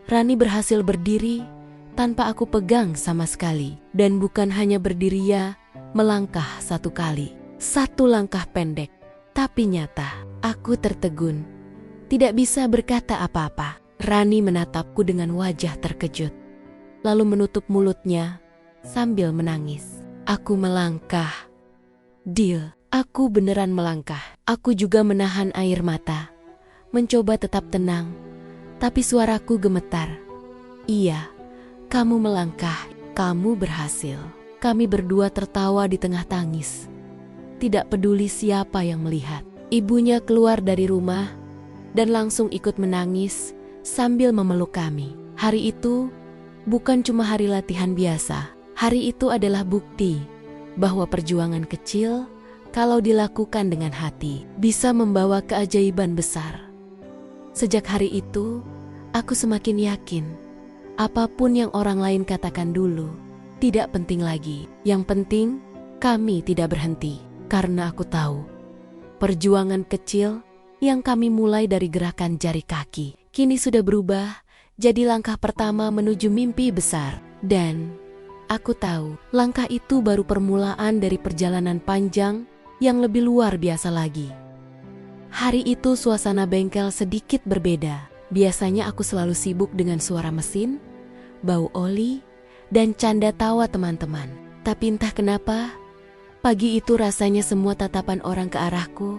Rani berhasil berdiri tanpa aku pegang sama sekali. Dan bukan hanya berdiri, ya, melangkah satu kali. Satu langkah pendek, tapi nyata. Aku tertegun, tidak bisa berkata apa-apa. Rani menatapku dengan wajah terkejut, lalu menutup mulutnya sambil menangis. Aku melangkah. Dil, aku beneran melangkah. Aku juga menahan air mata, mencoba tetap tenang, tapi suaraku gemetar. "Iya, kamu melangkah, kamu berhasil." Kami berdua tertawa di tengah tangis. Tidak peduli siapa yang melihat. Ibunya keluar dari rumah dan langsung ikut menangis sambil memeluk kami. Hari itu bukan cuma hari latihan biasa. Hari itu adalah bukti bahwa perjuangan kecil, kalau dilakukan dengan hati, bisa membawa keajaiban besar. Sejak hari itu, aku semakin yakin apapun yang orang lain katakan dulu tidak penting lagi. Yang penting, kami tidak berhenti. Karena aku tahu, perjuangan kecil yang kami mulai dari gerakan jari kaki, kini sudah berubah jadi langkah pertama menuju mimpi besar. Dan aku tahu, langkah itu baru permulaan dari perjalanan panjang yang lebih luar biasa lagi. Hari itu suasana bengkel sedikit berbeda. Biasanya aku selalu sibuk dengan suara mesin, bau oli, dan canda tawa teman-teman. Tapi entah kenapa, pagi itu rasanya semua tatapan orang ke arahku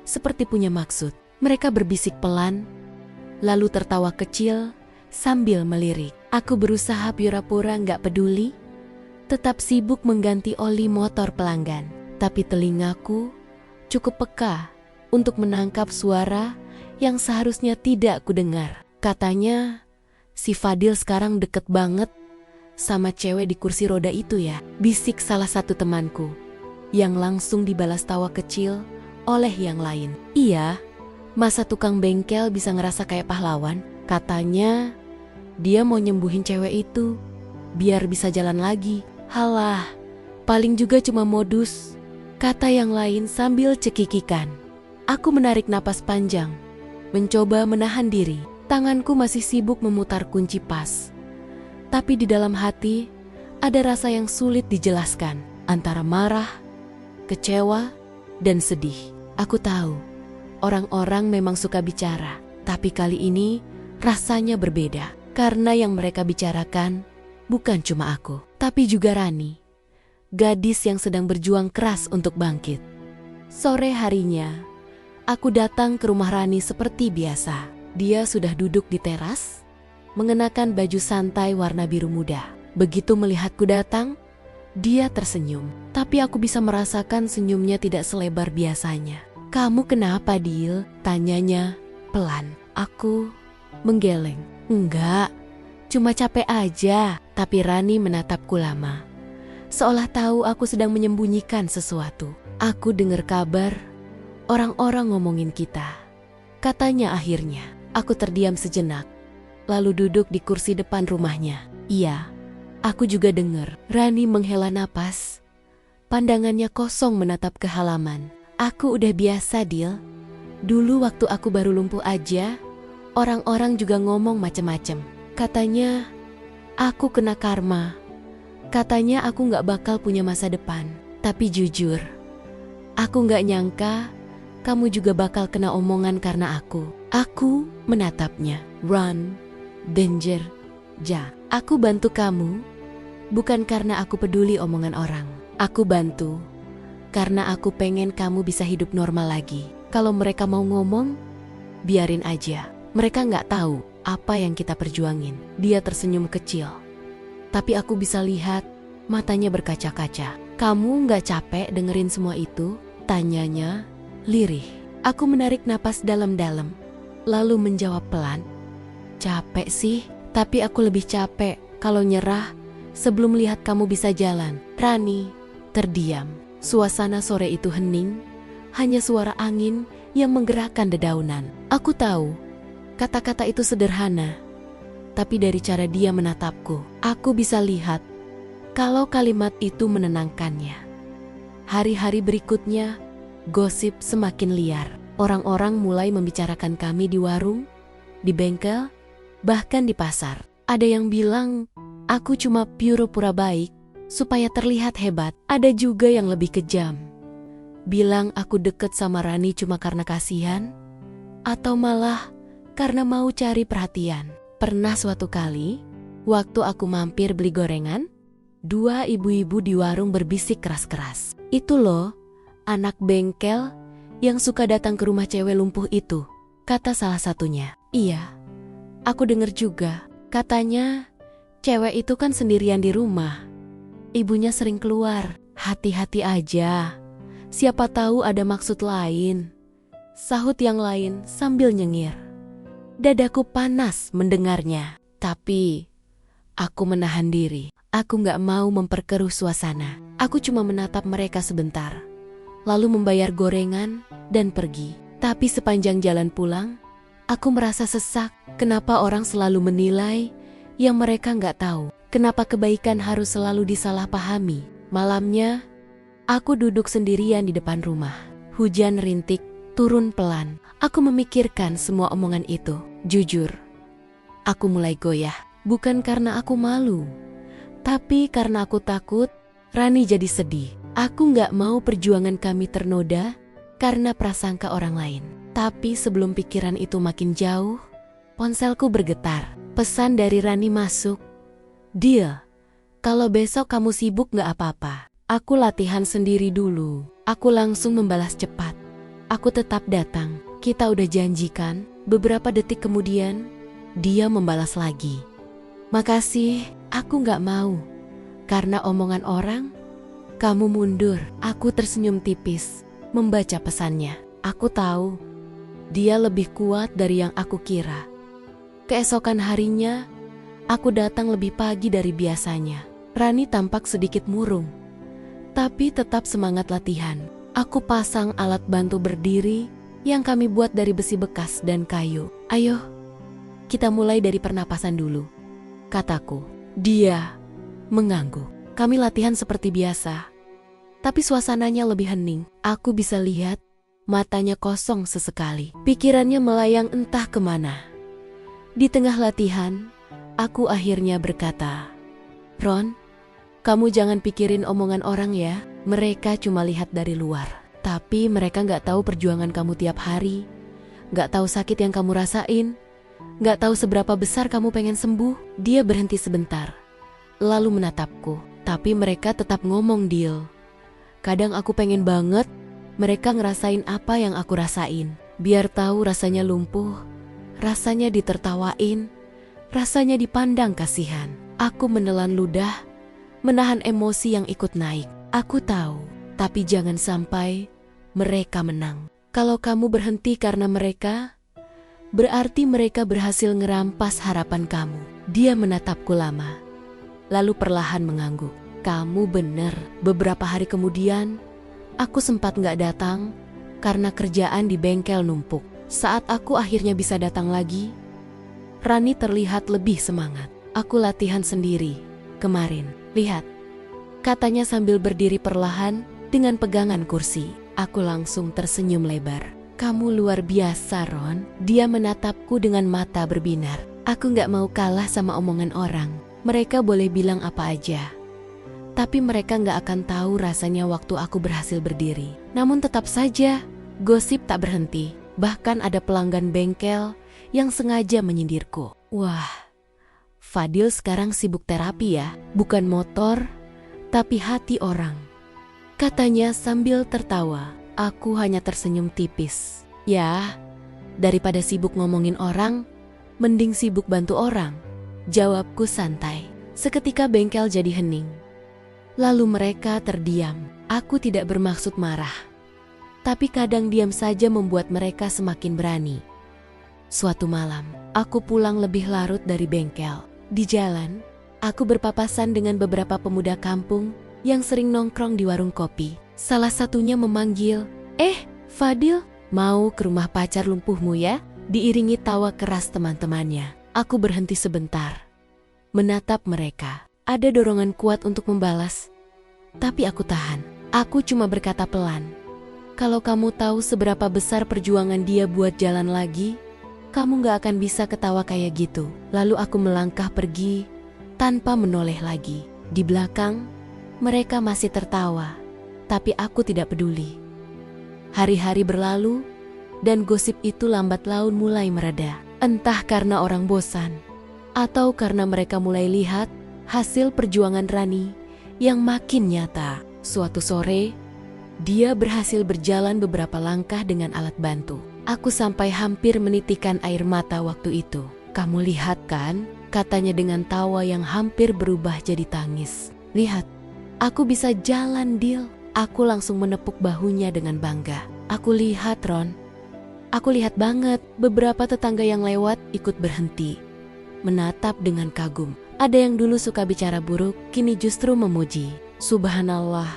seperti punya maksud. Mereka berbisik pelan, lalu tertawa kecil sambil melirik. Aku berusaha pura-pura nggak peduli, tetap sibuk mengganti oli motor pelanggan. Tapi telingaku cukup peka untuk menangkap suara yang seharusnya tidak kudengar. Katanya, si Fadil sekarang deket banget sama cewek di kursi roda itu ya, bisik salah satu temanku, yang langsung dibalas tawa kecil oleh yang lain. Iya, masa tukang bengkel bisa ngerasa kayak pahlawan? Katanya, dia mau nyembuhin cewek itu, biar bisa jalan lagi. Halah, paling juga cuma modus, kata yang lain sambil cekikikan. Aku menarik napas panjang, mencoba menahan diri. Tanganku masih sibuk memutar kunci pas. Tapi di dalam hati, ada rasa yang sulit dijelaskan, antara marah, kecewa, dan sedih. Aku tahu, orang-orang memang suka bicara, tapi kali ini rasanya berbeda. Karena yang mereka bicarakan bukan cuma aku, tapi juga Rani, gadis yang sedang berjuang keras untuk bangkit. Sore harinya, aku datang ke rumah Rani seperti biasa. Dia sudah duduk di teras, mengenakan baju santai warna biru muda. Begitu melihatku datang, dia tersenyum. Tapi aku bisa merasakan senyumnya tidak selebar biasanya. "Kamu kenapa, Dil?" tanyanya pelan. Aku menggeleng. "Enggak, cuma capek aja." Tapi Rani menatapku lama, seolah tahu aku sedang menyembunyikan sesuatu. "Aku dengar kabar orang-orang ngomongin kita," katanya akhirnya. Aku terdiam sejenak, lalu duduk di kursi depan rumahnya. "Iya, aku juga dengar." Rani menghela napas, pandangannya kosong menatap ke halaman. "Aku udah biasa, Dil. Dulu waktu aku baru lumpuh aja, orang-orang juga ngomong macem-macem. Katanya aku kena karma. Katanya aku gak bakal punya masa depan. Tapi jujur, aku gak nyangka kamu juga bakal kena omongan karena aku." Aku menatapnya. "Run, danger, ja. Aku bantu kamu, bukan karena aku peduli omongan orang. Aku bantu karena aku pengen kamu bisa hidup normal lagi. Kalau mereka mau ngomong, biarin aja. Mereka nggak tahu apa yang kita perjuangin." Dia tersenyum kecil, tapi aku bisa lihat matanya berkaca-kaca. "Kamu nggak capek dengerin semua itu?" tanyanya lirih. Aku menarik napas dalam-dalam, lalu menjawab pelan, "Capek sih, tapi aku lebih capek kalau nyerah sebelum lihat kamu bisa jalan." Rani terdiam. Suasana sore itu hening, hanya suara angin yang menggerakkan dedaunan. Aku tahu, kata-kata itu sederhana, tapi dari cara dia menatapku, aku bisa lihat kalau kalimat itu menenangkannya. Hari-hari berikutnya, gosip semakin liar. Orang-orang mulai membicarakan kami di warung, di bengkel, bahkan di pasar. Ada yang bilang aku cuma pura-pura baik supaya terlihat hebat. Ada juga yang lebih kejam, bilang aku deket sama Rani cuma karena kasihan, atau malah karena mau cari perhatian. Pernah suatu kali, waktu aku mampir beli gorengan, dua ibu-ibu di warung berbisik keras-keras. "Itu loh, anak bengkel yang suka datang ke rumah cewek lumpuh itu," kata salah satunya. "Iya, aku dengar juga. Katanya cewek itu kan sendirian di rumah. Ibunya sering keluar. Hati-hati aja. Siapa tahu ada maksud lain," sahut yang lain sambil nyengir. Dadaku panas mendengarnya. Tapi aku menahan diri. Aku gak mau memperkeruh suasana. Aku cuma menatap mereka sebentar, lalu membayar gorengan dan pergi. Tapi sepanjang jalan pulang, aku merasa sesak. Kenapa orang selalu menilai yang mereka nggak tahu? Kenapa kebaikan harus selalu disalahpahami? Malamnya, aku duduk sendirian di depan rumah. Hujan rintik turun pelan. Aku memikirkan semua omongan itu. Jujur, aku mulai goyah. Bukan karena aku malu, tapi karena aku takut Rani jadi sedih. Aku nggak mau perjuangan kami ternoda karena prasangka orang lain. Tapi sebelum pikiran itu makin jauh, ponselku bergetar. Pesan dari Rani masuk. "Deal, kalau besok kamu sibuk nggak apa-apa. Aku latihan sendiri dulu." Aku langsung membalas cepat. "Aku tetap datang. Kita udah janjikan." Beberapa detik kemudian, dia membalas lagi. "Makasih, aku nggak mau. Karena omongan orang, Kamu mundur. Aku tersenyum tipis, membaca pesannya. Aku tahu, dia lebih kuat dari yang aku kira. Keesokan harinya, aku datang lebih pagi dari biasanya. Rani tampak sedikit murung, tapi tetap semangat latihan. Aku pasang alat bantu berdiri yang kami buat dari besi bekas dan kayu. Ayo, kita mulai dari pernapasan dulu, kataku. Dia mengangguk. Kami latihan seperti biasa, tapi suasananya lebih hening. Aku bisa lihat matanya kosong sesekali. Pikirannya melayang entah kemana. Di tengah latihan, aku akhirnya berkata, "Ron, kamu jangan pikirin omongan orang ya. Mereka cuma lihat dari luar. Tapi mereka gak tahu perjuangan kamu tiap hari. Gak tahu sakit yang kamu rasain. Gak tahu seberapa besar kamu pengen sembuh." Dia berhenti sebentar, lalu menatapku. Tapi mereka tetap ngomong, Dil. Kadang aku pengen banget mereka ngerasain apa yang aku rasain. Biar tahu rasanya lumpuh, rasanya ditertawain, rasanya dipandang kasihan. Aku menelan ludah, menahan emosi yang ikut naik. Aku tahu, tapi jangan sampai mereka menang. Kalau kamu berhenti karena mereka, berarti mereka berhasil ngerampas harapan kamu. Dia menatapku lama, lalu perlahan mengangguk. Kamu bener. Beberapa hari kemudian, aku sempat gak datang karena kerjaan di bengkel numpuk. Saat aku akhirnya bisa datang lagi, Rani terlihat lebih semangat. Aku latihan sendiri kemarin. Lihat, katanya sambil berdiri perlahan dengan pegangan kursi. Aku langsung tersenyum lebar. Kamu luar biasa, Ron. Dia menatapku dengan mata berbinar. Aku gak mau kalah sama omongan orang. Mereka boleh bilang apa aja, tapi mereka gak akan tahu rasanya waktu aku berhasil berdiri. Namun tetap saja, gosip tak berhenti. Bahkan ada pelanggan bengkel yang sengaja menyindirku. Wah, Fadil sekarang sibuk terapi ya. Bukan motor, tapi hati orang, katanya sambil tertawa. Aku hanya tersenyum tipis. Ya, daripada sibuk ngomongin orang, mending sibuk bantu orang, jawabku santai. Seketika bengkel jadi hening. Lalu mereka terdiam. Aku tidak bermaksud marah, tapi kadang diam saja membuat mereka semakin berani. Suatu malam, aku pulang lebih larut dari bengkel. Di jalan, aku berpapasan dengan beberapa pemuda kampung yang sering nongkrong di warung kopi. Salah satunya memanggil, Fadil, mau ke rumah pacar lumpuhmu ya?" Diiringi tawa keras teman-temannya. Aku berhenti sebentar, menatap mereka. Ada dorongan kuat untuk membalas, tapi aku tahan. Aku cuma berkata pelan, "Kalau kamu tahu seberapa besar perjuangan dia buat jalan lagi, kamu gak akan bisa ketawa kayak gitu." Lalu aku melangkah pergi tanpa menoleh lagi. Di belakang, mereka masih tertawa, tapi aku tidak peduli. Hari-hari berlalu, dan gosip itu lambat laun mulai mereda. Entah karena orang bosan, atau karena mereka mulai lihat hasil perjuangan Rani yang makin nyata. Suatu sore, dia berhasil berjalan beberapa langkah dengan alat bantu. Aku sampai hampir menitikkan air mata waktu itu. "Kamu lihat kan?" katanya dengan tawa yang hampir berubah jadi tangis. "Lihat, aku bisa jalan, Dil." Aku langsung menepuk bahunya dengan bangga. "Aku lihat, Ron. Aku lihat banget." Beberapa tetangga yang lewat ikut berhenti, menatap dengan kagum. Ada yang dulu suka bicara buruk, kini justru memuji. "Subhanallah,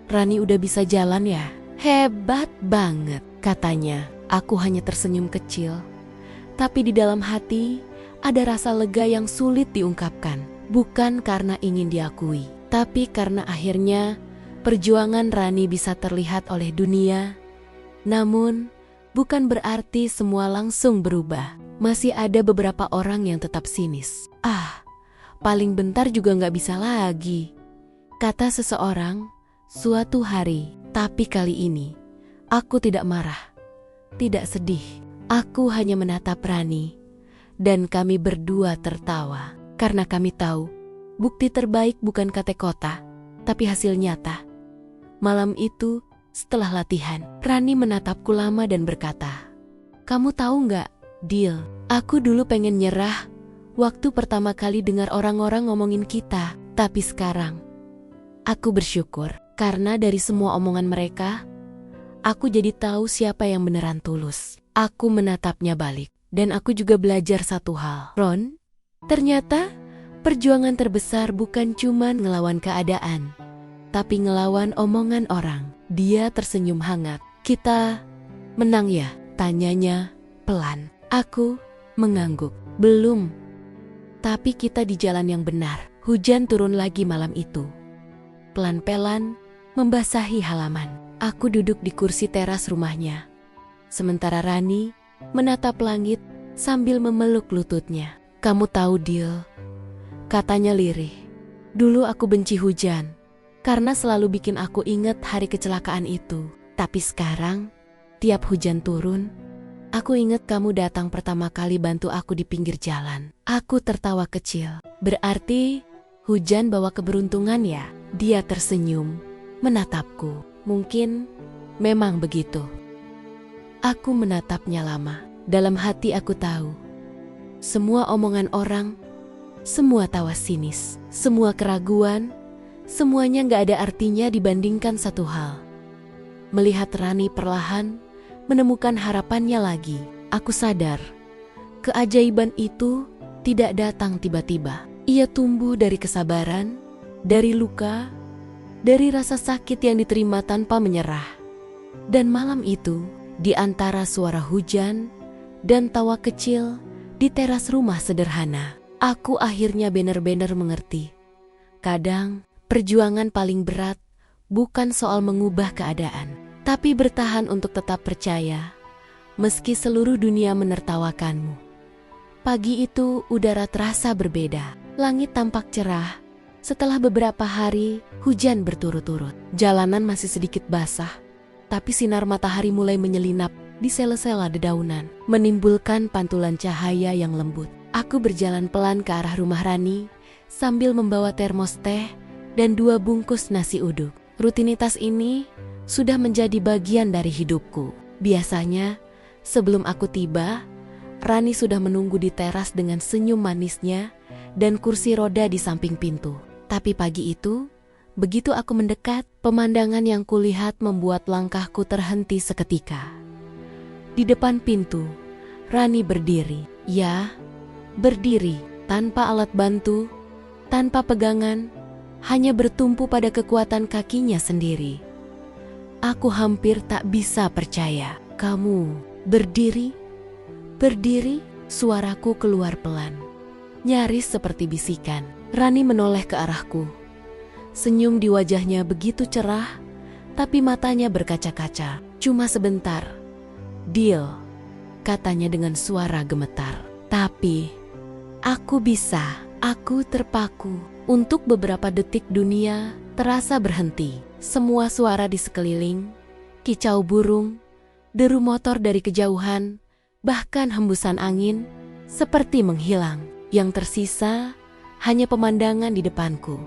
Rani udah bisa jalan ya? Hebat banget," katanya. Aku hanya tersenyum kecil, tapi di dalam hati ada rasa lega yang sulit diungkapkan. Bukan karena ingin diakui, tapi karena akhirnya perjuangan Rani bisa terlihat oleh dunia. Namun, bukan berarti semua langsung berubah. Masih ada beberapa orang yang tetap sinis. Paling bentar juga gak bisa lagi, kata seseorang suatu hari. Tapi kali ini, aku tidak marah, tidak sedih. Aku hanya menatap Rani, dan kami berdua tertawa. Karena kami tahu, bukti terbaik bukan kata-kata, tapi hasil nyata. Malam itu, setelah latihan, Rani menatapku lama dan berkata, "Kamu tahu gak, Dil, aku dulu pengen nyerah waktu pertama kali dengar orang-orang ngomongin kita. Tapi sekarang, aku bersyukur. Karena dari semua omongan mereka, aku jadi tahu siapa yang beneran tulus. Aku menatapnya balik, dan aku juga belajar satu hal. Ron, ternyata perjuangan terbesar bukan cuma ngelawan keadaan, tapi ngelawan omongan orang. Dia tersenyum hangat. Kita menang ya? Tanyanya pelan. Aku mengangguk. Belum. Tapi kita di jalan yang benar. Hujan turun lagi malam itu. Pelan-pelan membasahi halaman. Aku duduk di kursi teras rumahnya. Sementara Rani menatap langit sambil memeluk lututnya. Kamu tahu, Dil, katanya lirih. Dulu aku benci hujan karena selalu bikin aku inget hari kecelakaan itu. Tapi sekarang, tiap hujan turun, aku inget kamu datang pertama kali bantu aku di pinggir jalan. Aku tertawa kecil. Berarti hujan bawa keberuntungan ya? Dia tersenyum, menatapku. Mungkin memang begitu. Aku menatapnya lama. Dalam hati aku tahu, semua omongan orang, semua tawa sinis, semua keraguan, semuanya gak ada artinya dibandingkan satu hal. Melihat Rani perlahan menemukan harapannya lagi, aku sadar keajaiban itu tidak datang tiba-tiba. Ia tumbuh dari kesabaran, dari luka, dari rasa sakit yang diterima tanpa menyerah. Dan malam itu, di antara suara hujan dan tawa kecil di teras rumah sederhana, aku akhirnya benar-benar mengerti. Kadang, perjuangan paling berat bukan soal mengubah keadaan, tapi bertahan untuk tetap percaya, meski seluruh dunia menertawakanmu. Pagi itu udara terasa berbeda. Langit tampak cerah. Setelah beberapa hari hujan berturut-turut. Jalanan masih sedikit basah, tapi sinar matahari mulai menyelinap di sela-sela dedaunan, menimbulkan pantulan cahaya yang lembut. Aku berjalan pelan ke arah rumah Rani sambil membawa termos teh dan 2 bungkus nasi uduk. Rutinitas ini sudah menjadi bagian dari hidupku. Biasanya, sebelum aku tiba, Rani sudah menunggu di teras dengan senyum manisnya dan kursi roda di samping pintu. Tapi pagi itu, begitu aku mendekat, pemandangan yang kulihat membuat langkahku terhenti seketika. Di depan pintu, Rani berdiri. Ya, berdiri, tanpa alat bantu, tanpa pegangan, hanya bertumpu pada kekuatan kakinya sendiri. Aku hampir tak bisa percaya. Kamu berdiri? Berdiri? Suaraku keluar pelan, nyaris seperti bisikan. Rani menoleh ke arahku. Senyum di wajahnya begitu cerah, tapi matanya berkaca-kaca. Cuma sebentar. Deal, katanya dengan suara gemetar. Tapi, aku bisa. Aku terpaku. Untuk beberapa detik dunia terasa berhenti. Semua suara di sekeliling, kicau burung, deru motor dari kejauhan, bahkan hembusan angin, seperti menghilang. Yang tersisa hanya pemandangan di depanku.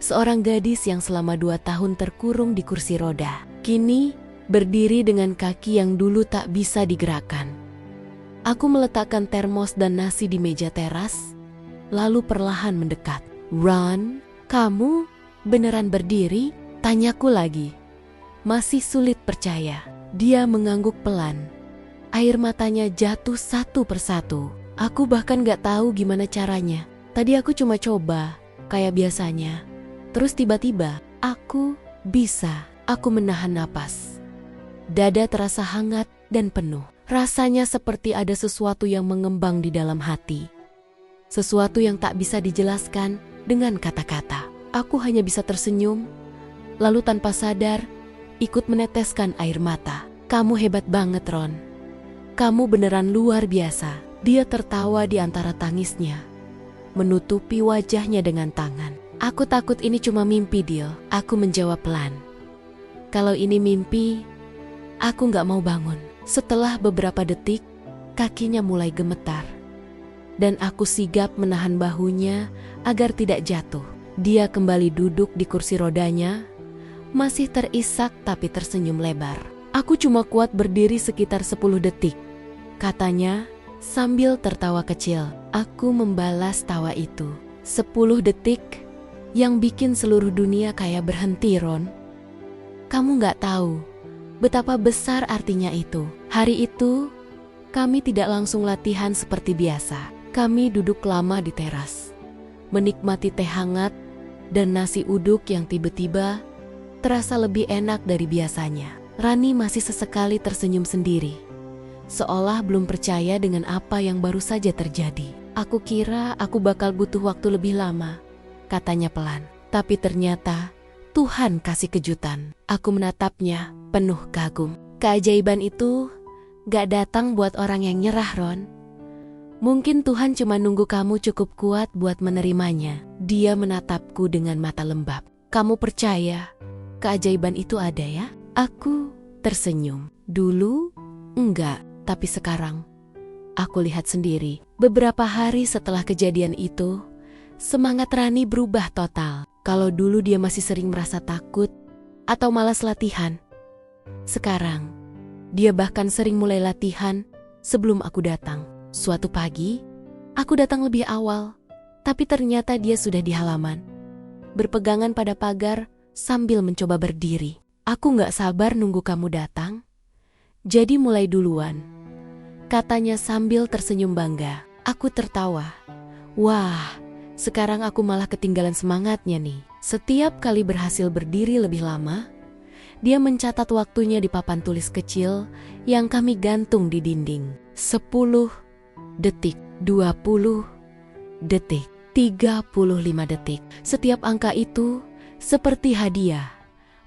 Seorang gadis yang selama 2 tahun terkurung di kursi roda, kini berdiri dengan kaki yang dulu tak bisa digerakkan. Aku meletakkan termos dan nasi di meja teras, lalu perlahan mendekat. Ron, kamu beneran berdiri? Tanyaku lagi. Masih sulit percaya. Dia mengangguk pelan. Air matanya jatuh satu persatu. Aku bahkan gak tahu gimana caranya. Tadi aku cuma coba, kayak biasanya. Terus tiba-tiba, aku bisa. Aku menahan napas. Dada terasa hangat dan penuh. Rasanya seperti ada sesuatu yang mengembang di dalam hati. Sesuatu yang tak bisa dijelaskan dengan kata-kata. Aku hanya bisa tersenyum, lalu tanpa sadar, ikut meneteskan air mata. Kamu hebat banget, Ron. Kamu beneran luar biasa. Dia tertawa di antara tangisnya, menutupi wajahnya dengan tangan. Aku takut ini cuma mimpi, Dil. Aku menjawab pelan. Kalau ini mimpi, aku gak mau bangun. Setelah beberapa detik, kakinya mulai gemetar. Dan aku sigap menahan bahunya agar tidak jatuh. Dia kembali duduk di kursi rodanya, masih terisak tapi tersenyum lebar. Aku cuma kuat berdiri sekitar 10 detik, katanya sambil tertawa kecil. Aku membalas tawa itu. 10 detik yang bikin seluruh dunia kayak berhenti, Ron. Kamu nggak tahu betapa besar artinya itu. Hari itu, kami tidak langsung latihan seperti biasa. Kami duduk lama di teras, menikmati teh hangat dan nasi uduk yang tiba-tiba terasa lebih enak dari biasanya. Rani masih sesekali tersenyum sendiri, seolah belum percaya dengan apa yang baru saja terjadi. Aku kira aku bakal butuh waktu lebih lama, katanya pelan. Tapi ternyata Tuhan kasih kejutan. Aku menatapnya penuh kagum. Keajaiban itu gak datang buat orang yang nyerah, Ron. Mungkin Tuhan cuma nunggu kamu cukup kuat buat menerimanya. Dia menatapku dengan mata lembab. Kamu percaya keajaiban itu ada ya? Aku tersenyum. Dulu enggak, tapi sekarang aku lihat sendiri. Beberapa hari setelah kejadian itu, semangat Rani berubah total. Kalau dulu dia masih sering merasa takut atau malas latihan, sekarang dia bahkan sering mulai latihan sebelum aku datang. Suatu pagi, aku datang lebih awal, tapi ternyata dia sudah di halaman, berpegangan pada pagar sambil mencoba berdiri. Aku gak sabar nunggu kamu datang, jadi mulai duluan, katanya sambil tersenyum bangga. Aku tertawa. Wah, sekarang aku malah ketinggalan semangatnya nih. Setiap kali berhasil berdiri lebih lama, dia mencatat waktunya di papan tulis kecil yang kami gantung di dinding. 10 detik, 20 detik, 35 detik. Setiap angka itu seperti hadiah,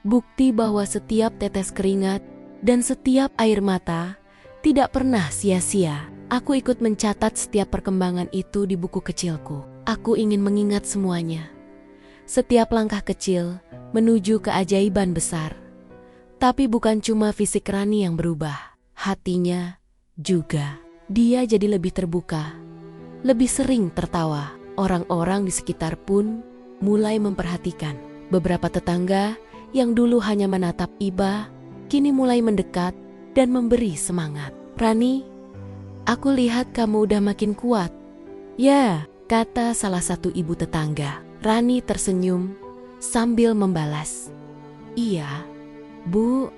bukti bahwa setiap tetes keringat dan setiap air mata tidak pernah sia-sia. Aku ikut mencatat setiap perkembangan itu di buku kecilku. Aku ingin mengingat semuanya. Setiap langkah kecil menuju keajaiban besar. Tapi bukan cuma fisik Rani yang berubah, hatinya juga. Dia jadi lebih terbuka, lebih sering tertawa. Orang-orang di sekitar pun mulai memperhatikan. Beberapa tetangga yang dulu hanya menatap iba, kini mulai mendekat dan memberi semangat. Rani, aku lihat kamu udah makin kuat. Ya, kata salah satu ibu tetangga. Rani tersenyum sambil membalas. Iya, Bu,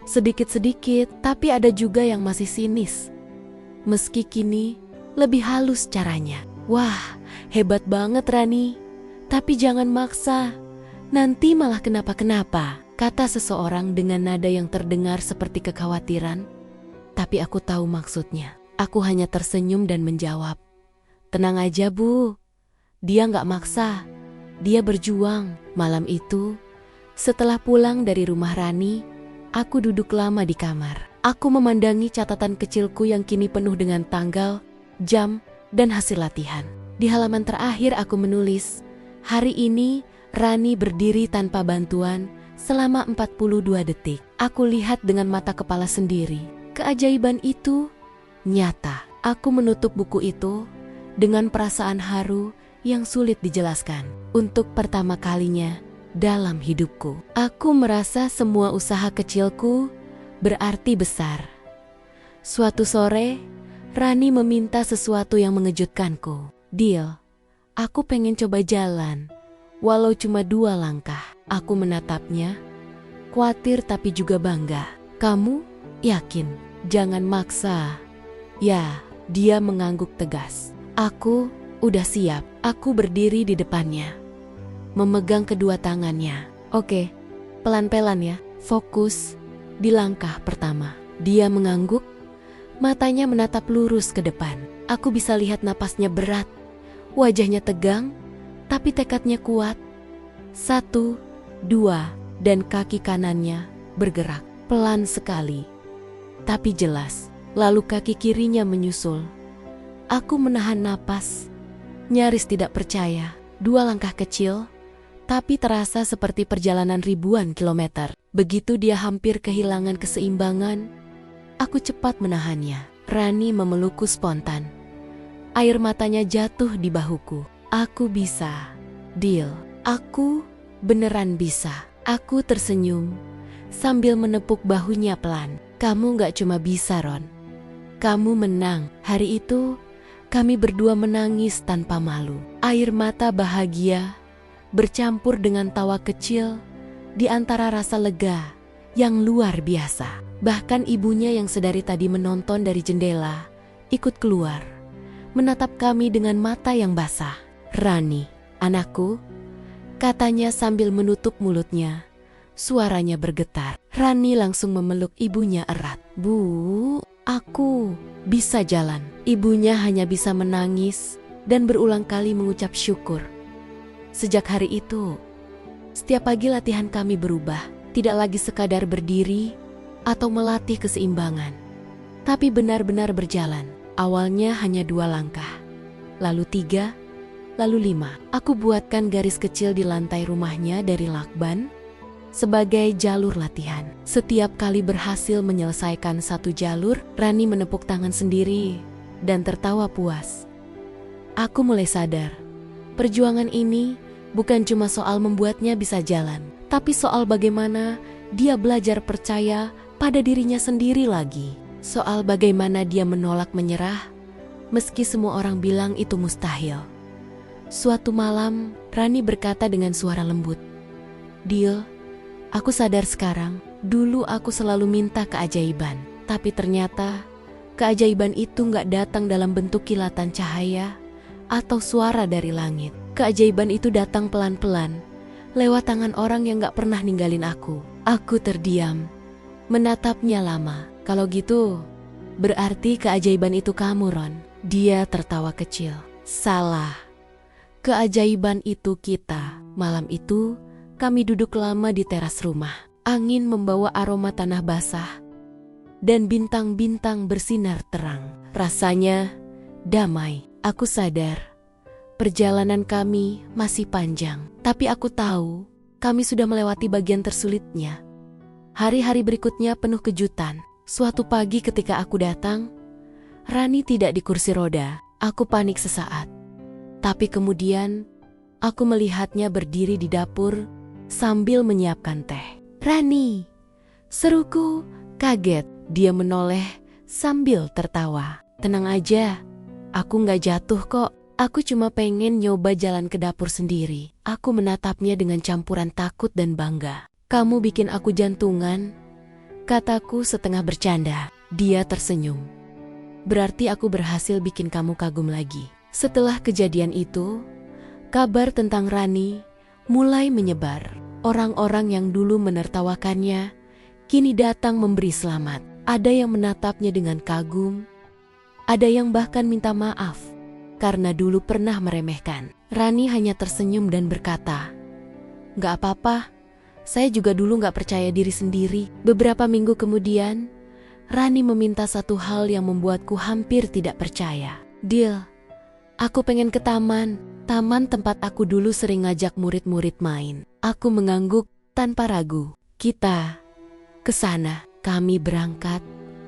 sedikit-sedikit, tapi ada juga yang masih sinis. Meski kini lebih halus caranya. Wah, hebat banget Rani. Tapi jangan maksa, nanti malah kenapa-kenapa, kata seseorang dengan nada yang terdengar seperti kekhawatiran. Tapi aku tahu maksudnya. Aku hanya tersenyum dan menjawab, tenang aja Bu, dia gak maksa. Dia berjuang. Malam itu, setelah pulang dari rumah Rani, aku duduk lama di kamar. Aku memandangi catatan kecilku yang kini penuh dengan tanggal, jam, dan hasil latihan. Di halaman terakhir aku menulis, hari ini Rani berdiri tanpa bantuan selama 42 detik. Aku lihat dengan mata kepala sendiri. Keajaiban itu nyata. Aku menutup buku itu dengan perasaan haru yang sulit dijelaskan. Untuk pertama kalinya dalam hidupku, aku merasa semua usaha kecilku berarti besar. Suatu sore, Rani meminta sesuatu yang mengejutkanku. Deal, aku pengen coba jalan, walau cuma 2 langkah. Aku menatapnya, khawatir tapi juga bangga. Kamu yakin? Jangan maksa. Ya, dia mengangguk tegas. Aku udah siap. Aku berdiri di depannya, memegang kedua tangannya. Oke, pelan-pelan ya, fokus di langkah pertama. Dia mengangguk, matanya menatap lurus ke depan. Aku bisa lihat napasnya berat, wajahnya tegang, tapi tekadnya kuat. 1, 2, dan kaki kanannya bergerak pelan sekali, tapi jelas. Lalu kaki kirinya menyusul. Aku menahan napas, nyaris tidak percaya. 2 langkah kecil, tapi terasa seperti perjalanan ribuan kilometer. Begitu dia hampir kehilangan keseimbangan, aku cepat menahannya. Rani memelukku spontan. Air matanya jatuh di bahuku. Aku bisa. Deal. Aku beneran bisa. Aku tersenyum sambil menepuk bahunya pelan. Kamu gak cuma bisa, Ron. Kamu menang. Hari itu, kami berdua menangis tanpa malu. Air mata bahagia bercampur dengan tawa kecil di antara rasa lega yang luar biasa. Bahkan ibunya yang sedari tadi menonton dari jendela, ikut keluar, menatap kami dengan mata yang basah. "Rani, anakku," katanya sambil menutup mulutnya. Suaranya bergetar. Rani langsung memeluk ibunya erat. "Bu, aku bisa jalan." Ibunya hanya bisa menangis dan berulang kali mengucap syukur. Sejak hari itu, setiap pagi latihan kami berubah. Tidak lagi sekadar berdiri atau melatih keseimbangan, tapi benar-benar berjalan. Awalnya hanya 2 langkah, lalu 3, lalu 5. Aku buatkan garis kecil di lantai rumahnya dari lakban sebagai jalur latihan. Setiap kali berhasil menyelesaikan satu jalur, Rani menepuk tangan sendiri dan tertawa puas. Aku mulai sadar, perjuangan ini bukan cuma soal membuatnya bisa jalan, tapi soal bagaimana dia belajar percaya pada dirinya sendiri lagi. Soal bagaimana dia menolak menyerah, meski semua orang bilang itu mustahil. Suatu malam, Rani berkata dengan suara lembut, "Dil, aku sadar sekarang, dulu aku selalu minta keajaiban. Tapi ternyata, keajaiban itu gak datang dalam bentuk kilatan cahaya atau suara dari langit. Keajaiban itu datang pelan-pelan, lewat tangan orang yang gak pernah ninggalin aku." Aku terdiam, menatapnya lama. "Kalau gitu, berarti keajaiban itu kamu, Ron." Dia tertawa kecil. "Salah. Keajaiban itu kita." Malam itu, kami duduk lama di teras rumah. Angin membawa aroma tanah basah, dan bintang-bintang bersinar terang. Rasanya damai. Aku sadar, perjalanan kami masih panjang. Tapi aku tahu, kami sudah melewati bagian tersulitnya. Hari-hari berikutnya penuh kejutan. Suatu pagi ketika aku datang, Rani tidak di kursi roda. Aku panik sesaat. Tapi kemudian, aku melihatnya berdiri di dapur sambil menyiapkan teh. "Rani!" seruku kaget. Dia menoleh sambil tertawa. "Tenang aja, aku nggak jatuh kok. Aku cuma pengen nyoba jalan ke dapur sendiri." Aku menatapnya dengan campuran takut dan bangga. "Kamu bikin aku jantungan," kataku setengah bercanda. Dia tersenyum. "Berarti aku berhasil bikin kamu kagum lagi." Setelah kejadian itu, kabar tentang Rani mulai menyebar. Orang-orang yang dulu menertawakannya kini datang memberi selamat. Ada yang menatapnya dengan kagum, ada yang bahkan minta maaf karena dulu pernah meremehkan. Rani hanya tersenyum dan berkata, "Gak apa-apa, saya juga dulu gak percaya diri sendiri." Beberapa minggu kemudian, Rani meminta satu hal yang membuatku hampir tidak percaya. "Dil, aku pengen ke taman tempat aku dulu sering ngajak murid-murid main." Aku mengangguk tanpa ragu. "Kita ke sana." Kami berangkat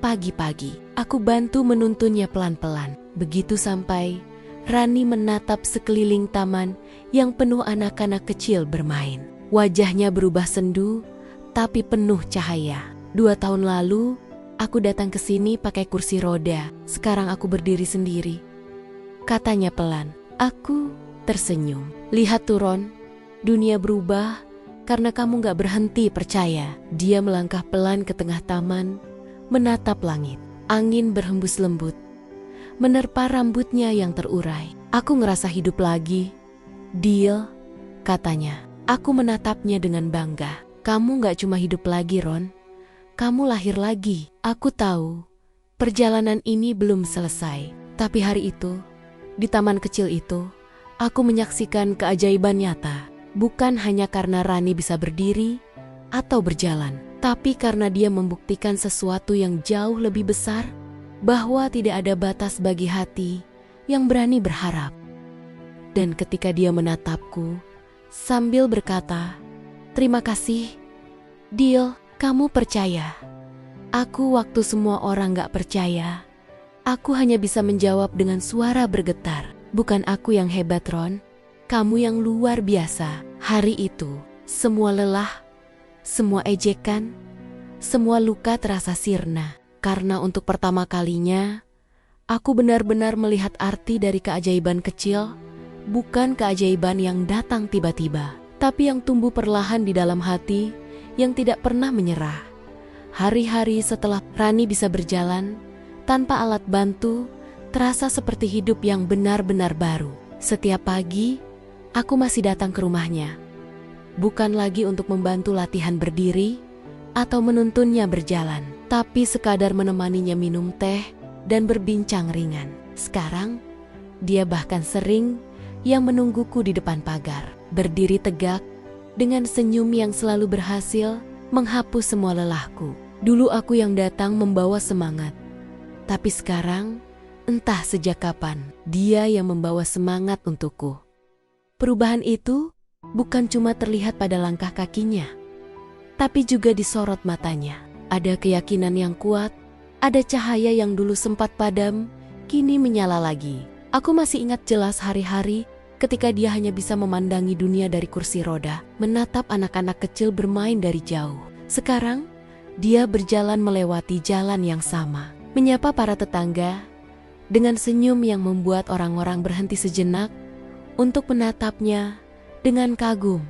pagi-pagi. Aku bantu menuntunnya pelan-pelan. Begitu sampai, Rani menatap sekeliling taman yang penuh anak-anak kecil bermain. Wajahnya berubah sendu, tapi penuh cahaya. 2 tahun lalu, aku datang ke sini pakai kursi roda. Sekarang aku berdiri sendiri, katanya pelan. Aku tersenyum. "Lihat tuh, Ron, dunia berubah karena kamu gak berhenti percaya." Dia melangkah pelan ke tengah taman, menatap langit. Angin berhembus lembut, menerpa rambutnya yang terurai. "Aku ngerasa hidup lagi, Dil," katanya. Aku menatapnya dengan bangga. "Kamu gak cuma hidup lagi, Ron. Kamu lahir lagi." Aku tahu, perjalanan ini belum selesai. Tapi hari itu, di taman kecil itu, aku menyaksikan keajaiban nyata. Bukan hanya karena Rani bisa berdiri atau berjalan, tapi karena dia membuktikan sesuatu yang jauh lebih besar, bahwa tidak ada batas bagi hati yang berani berharap. Dan ketika dia menatapku, sambil berkata, "Terima kasih, Dil, kamu percaya." Aku waktu semua orang gak percaya, aku hanya bisa menjawab dengan suara bergetar, "Bukan aku yang hebat, Ron. Kamu yang luar biasa." Hari itu, semua lelah, semua ejekan, semua luka terasa sirna. Karena untuk pertama kalinya, aku benar-benar melihat arti dari keajaiban kecil, bukan keajaiban yang datang tiba-tiba, tapi yang tumbuh perlahan di dalam hati yang tidak pernah menyerah. Hari-hari setelah Rani bisa berjalan, tanpa alat bantu, terasa seperti hidup yang benar-benar baru. Setiap pagi, aku masih datang ke rumahnya. Bukan lagi untuk membantu latihan berdiri atau menuntunnya berjalan, tapi sekadar menemaninya minum teh dan berbincang ringan. Sekarang, dia bahkan sering yang menungguku di depan pagar, berdiri tegak dengan senyum yang selalu berhasil menghapus semua lelahku. Dulu aku yang datang membawa semangat, tapi sekarang entah sejak kapan dia yang membawa semangat untukku. Perubahan itu bukan cuma terlihat pada langkah kakinya, tapi juga disorot matanya. Ada keyakinan yang kuat, ada cahaya yang dulu sempat padam, kini menyala lagi. Aku masih ingat jelas hari-hari ketika dia hanya bisa memandangi dunia dari kursi roda, menatap anak-anak kecil bermain dari jauh. Sekarang, dia berjalan melewati jalan yang sama, menyapa para tetangga dengan senyum yang membuat orang-orang berhenti sejenak untuk menatapnya dengan kagum.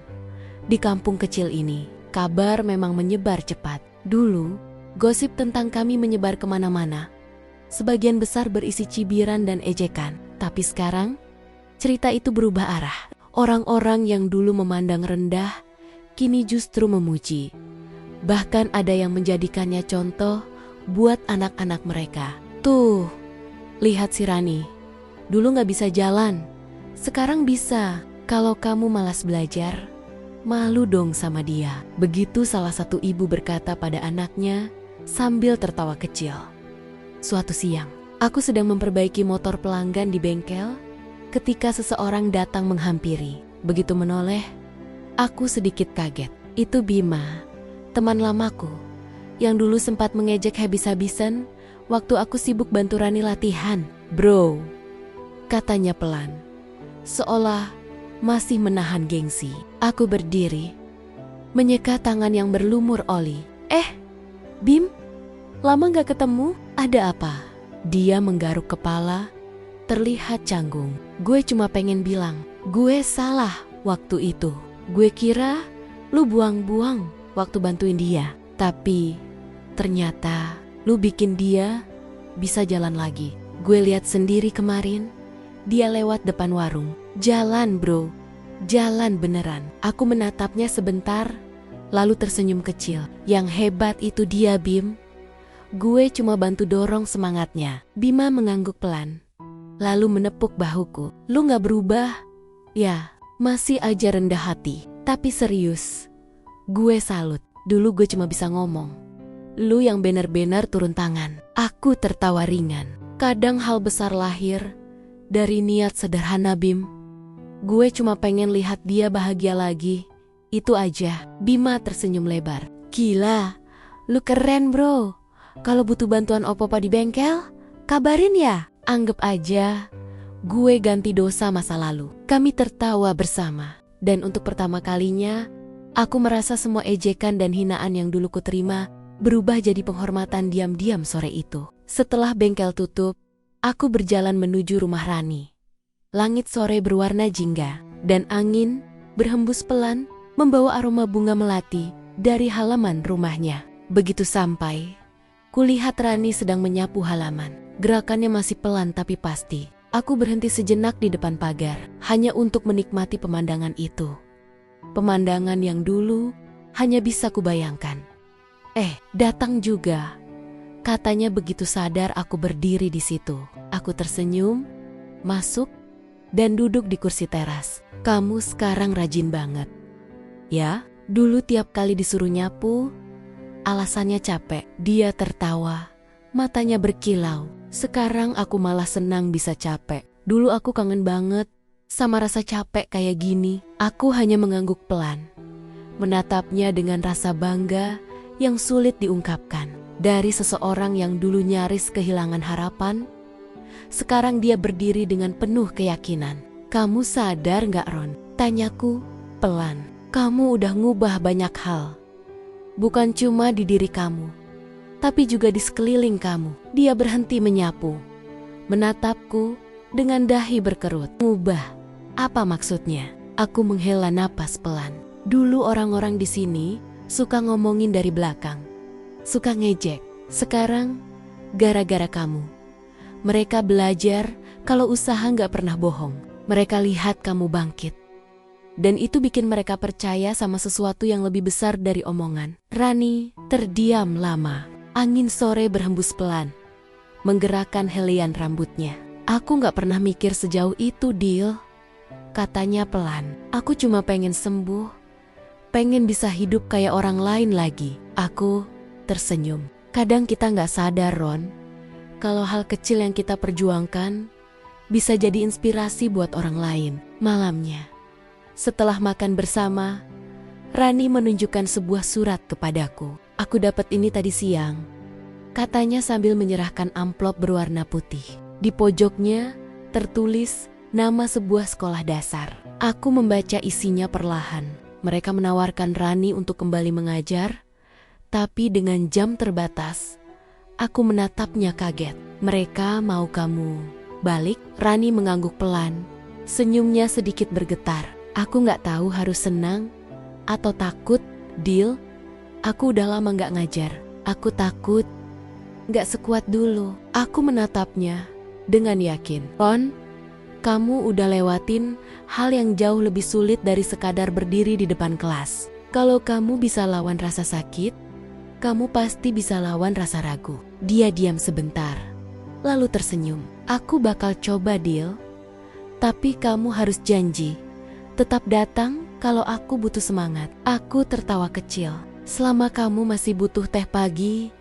Di kampung kecil ini, kabar memang menyebar cepat. Dulu, gosip tentang kami menyebar kemana-mana. Sebagian besar berisi cibiran dan ejekan. Tapi sekarang, cerita itu berubah arah. Orang-orang yang dulu memandang rendah, kini justru memuji. Bahkan ada yang menjadikannya contoh buat anak-anak mereka. Tuh, lihat si Rani. Dulu gak bisa jalan, sekarang bisa. Kalau kamu malas belajar, malu dong sama dia. Begitu salah satu ibu berkata pada anaknya sambil tertawa kecil. Suatu siang, aku sedang memperbaiki motor pelanggan di bengkel ketika seseorang datang menghampiri. Begitu menoleh, aku sedikit kaget. Itu Bima, teman lamaku, yang dulu sempat mengejek habis-habisan waktu aku sibuk bantu Rani latihan. Bro, katanya pelan, seolah masih menahan gengsi. Aku berdiri, menyeka tangan yang berlumur oli. Bim, lama gak ketemu? Ada apa? Dia menggaruk kepala, terlihat canggung. Gue cuma pengen bilang, gue salah waktu itu. Gue kira lu buang-buang waktu bantuin dia. Tapi ternyata lu bikin dia bisa jalan lagi. Gue lihat sendiri kemarin, dia lewat depan warung. Jalan bro, jalan beneran. Aku menatapnya sebentar, lalu tersenyum kecil. Yang hebat itu dia Bim. Gue cuma bantu dorong semangatnya. Bima mengangguk pelan, lalu menepuk bahuku. Lu gak berubah? Ya, masih aja rendah hati. Tapi serius, gue salut. Dulu gue cuma bisa ngomong, lu yang bener-bener turun tangan. Aku tertawa ringan. Kadang hal besar lahir dari niat sederhana Bim. Gue cuma pengen lihat dia bahagia lagi. Itu aja. Bima tersenyum lebar. Gila, lu keren bro. Kalau butuh bantuan opo-opo di bengkel, kabarin ya. Anggap aja gue ganti dosa masa lalu. Kami tertawa bersama. Dan untuk pertama kalinya, aku merasa semua ejekan dan hinaan yang dulu kuterima berubah jadi penghormatan diam-diam sore itu. Setelah bengkel tutup, aku berjalan menuju rumah Rani. Langit sore berwarna jingga, dan angin berhembus pelan membawa aroma bunga melati dari halaman rumahnya. Begitu sampai, kulihat Rani sedang menyapu halaman. Gerakannya masih pelan tapi pasti. Aku berhenti sejenak di depan pagar, hanya untuk menikmati pemandangan itu. Pemandangan yang dulu hanya bisa kubayangkan. Datang juga, katanya begitu sadar aku berdiri di situ. Aku tersenyum, masuk, dan duduk di kursi teras. Kamu sekarang rajin banget. Ya, dulu tiap kali disuruh nyapu, alasannya capek. Dia tertawa, matanya berkilau. Sekarang aku malah senang bisa capek. Dulu aku kangen banget sama rasa capek kayak gini. Aku hanya mengangguk pelan, menatapnya dengan rasa bangga yang sulit diungkapkan. Dari seseorang yang dulu nyaris kehilangan harapan, sekarang dia berdiri dengan penuh keyakinan. Kamu sadar gak Ron? Tanyaku pelan. Kamu udah ngubah banyak hal. Bukan cuma di diri kamu, tapi juga di sekeliling kamu. Dia berhenti menyapu, menatapku dengan dahi berkerut. Ngubah? Apa maksudnya? Aku menghela napas pelan. Dulu orang-orang di sini suka ngomongin dari belakang. suka ngejek. Sekarang, gara-gara kamu, mereka belajar kalau usaha nggak pernah bohong. Mereka lihat kamu bangkit. Dan itu bikin mereka percaya sama sesuatu yang lebih besar dari omongan. Rani terdiam lama. Angin sore berhembus pelan, menggerakkan helaian rambutnya. Aku nggak pernah mikir sejauh itu, Dil. Katanya pelan. Aku cuma pengen sembuh. Pengen bisa hidup kayak orang lain lagi. Aku tersenyum. Kadang kita nggak sadar, Ron, kalau hal kecil yang kita perjuangkan bisa jadi inspirasi buat orang lain. Malamnya, setelah makan bersama, Rani menunjukkan sebuah surat kepadaku. Aku dapat ini tadi siang, katanya sambil menyerahkan amplop berwarna putih. Di pojoknya tertulis nama sebuah sekolah dasar. Aku membaca isinya perlahan. Mereka menawarkan Rani untuk kembali mengajar, tapi dengan jam terbatas. Aku menatapnya kaget. Mereka mau kamu balik? Rani mengangguk pelan. Senyumnya sedikit bergetar. Aku nggak tahu harus senang atau takut, Dil. Aku udah lama nggak ngajar. Aku takut nggak sekuat dulu. Aku menatapnya dengan yakin. Ron, kamu udah lewatin hal yang jauh lebih sulit dari sekadar berdiri di depan kelas. Kalau kamu bisa lawan rasa sakit, kamu pasti bisa lawan rasa ragu. Dia diam sebentar, lalu tersenyum. Aku bakal coba, Dil. Tapi kamu harus janji tetap datang kalau aku butuh semangat. Aku tertawa kecil. Selama kamu masih butuh teh pagi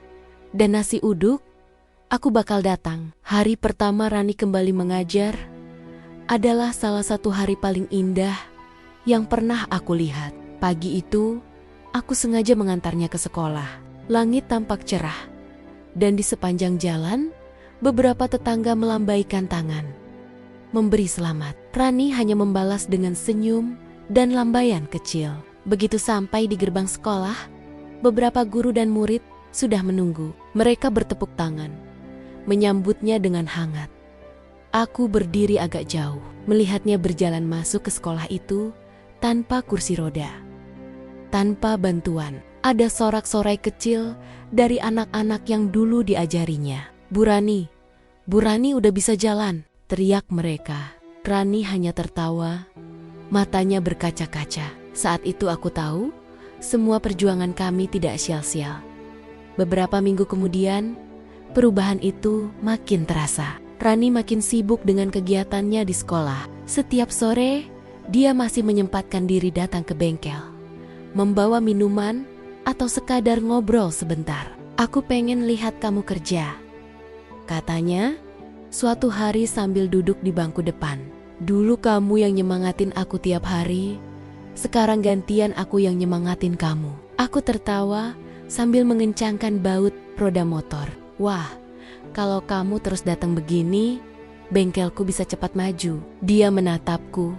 dan nasi uduk, aku bakal datang. Hari pertama Rani kembali mengajar adalah salah satu hari paling indah yang pernah aku lihat. Pagi itu, aku sengaja mengantarnya ke sekolah. Langit tampak cerah, dan di sepanjang jalan, beberapa tetangga melambaikan tangan, memberi selamat. Rani hanya membalas dengan senyum dan lambaian kecil. Begitu sampai di gerbang sekolah, beberapa guru dan murid sudah menunggu. Mereka bertepuk tangan, menyambutnya dengan hangat. Aku berdiri agak jauh, melihatnya berjalan masuk ke sekolah itu tanpa kursi roda, tanpa bantuan. Ada sorak-sorai kecil dari anak-anak yang dulu diajarinya. Bu Rani udah bisa jalan, teriak mereka. Rani hanya tertawa, matanya berkaca-kaca. Saat itu aku tahu, semua perjuangan kami tidak sia-sia. Beberapa minggu kemudian, perubahan itu makin terasa. Rani makin sibuk dengan kegiatannya di sekolah. Setiap sore, dia masih menyempatkan diri datang ke bengkel, membawa minuman, atau sekadar ngobrol sebentar. Aku pengen lihat kamu kerja, katanya suatu hari sambil duduk di bangku depan. Dulu kamu yang nyemangatin aku tiap hari, sekarang gantian aku yang nyemangatin kamu. Aku tertawa sambil mengencangkan baut roda motor. Wah, kalau kamu terus datang begini, bengkelku bisa cepat maju. Dia menatapku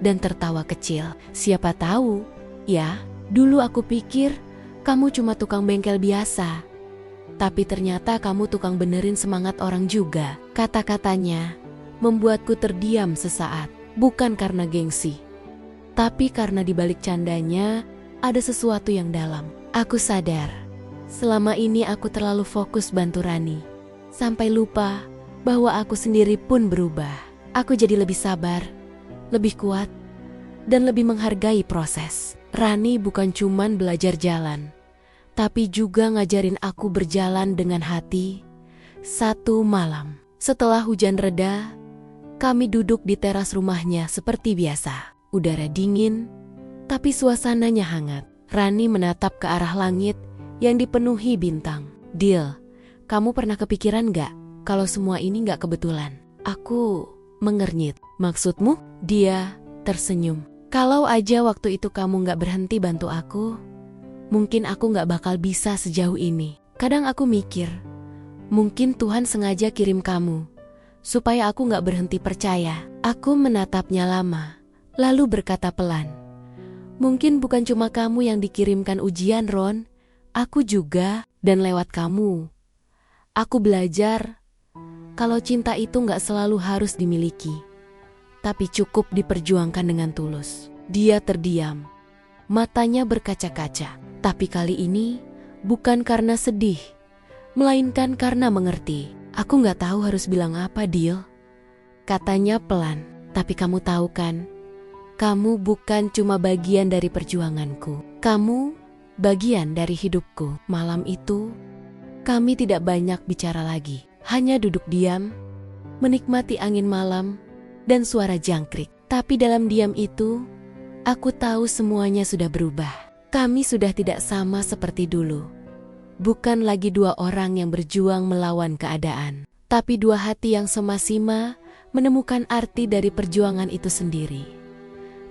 dan tertawa kecil. Siapa tahu, ya, dulu aku pikir kamu cuma tukang bengkel biasa, tapi ternyata kamu tukang benerin semangat orang juga. Kata-katanya membuatku terdiam sesaat, bukan karena gengsi, tapi karena di balik candanya ada sesuatu yang dalam. Aku sadar, selama ini aku terlalu fokus bantu Rani, sampai lupa bahwa aku sendiri pun berubah. Aku jadi lebih sabar, lebih kuat, dan lebih menghargai proses. Rani bukan cuman belajar jalan, tapi juga ngajarin aku berjalan dengan hati. Satu malam, setelah hujan reda, kami duduk di teras rumahnya seperti biasa. Udara dingin, tapi suasananya hangat. Rani menatap ke arah langit yang dipenuhi bintang. Dil, kamu pernah kepikiran gak kalau semua ini gak kebetulan? Aku mengernyit. Maksudmu? Dia tersenyum. Kalau aja waktu itu kamu gak berhenti bantu aku, mungkin aku gak bakal bisa sejauh ini. Kadang aku mikir, mungkin Tuhan sengaja kirim kamu, supaya aku gak berhenti percaya. Aku menatapnya lama, lalu berkata pelan, mungkin bukan cuma kamu yang dikirimkan ujian, Ron. Aku juga, dan lewat kamu, aku belajar kalau cinta itu gak selalu harus dimiliki, tapi cukup diperjuangkan dengan tulus. Dia terdiam, matanya berkaca-kaca. Tapi kali ini, Bukan karena sedih, melainkan karena mengerti. Aku nggak tahu harus bilang apa, Dil. Katanya pelan. Tapi kamu tahu kan, kamu bukan cuma bagian dari perjuanganku. Kamu bagian dari hidupku. Malam itu, kami tidak banyak bicara lagi. Hanya duduk diam, menikmati angin malam dan suara jangkrik. Tapi dalam diam itu, aku tahu semuanya sudah berubah. Kami sudah tidak sama seperti dulu. Bukan lagi dua orang yang berjuang melawan keadaan, tapi dua hati yang sama-sama menemukan arti dari perjuangan itu sendiri.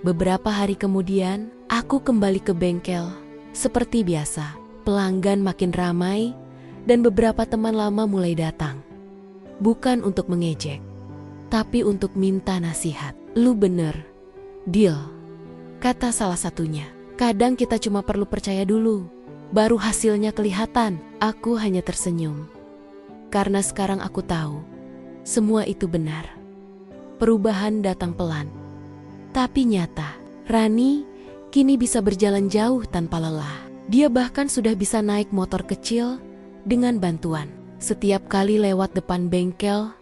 Beberapa hari kemudian, aku kembali ke bengkel. Seperti biasa, pelanggan makin ramai dan beberapa teman lama mulai datang. Bukan untuk mengejek, tapi untuk minta nasihat. Lu bener, Dil, kata salah satunya. Kadang kita cuma perlu percaya dulu, baru hasilnya kelihatan. Aku hanya tersenyum. Karena sekarang aku tahu, semua itu benar. Perubahan datang pelan, tapi nyata. Rani kini bisa berjalan jauh tanpa lelah. Dia bahkan sudah bisa naik motor kecil dengan bantuan. Setiap kali lewat depan bengkel,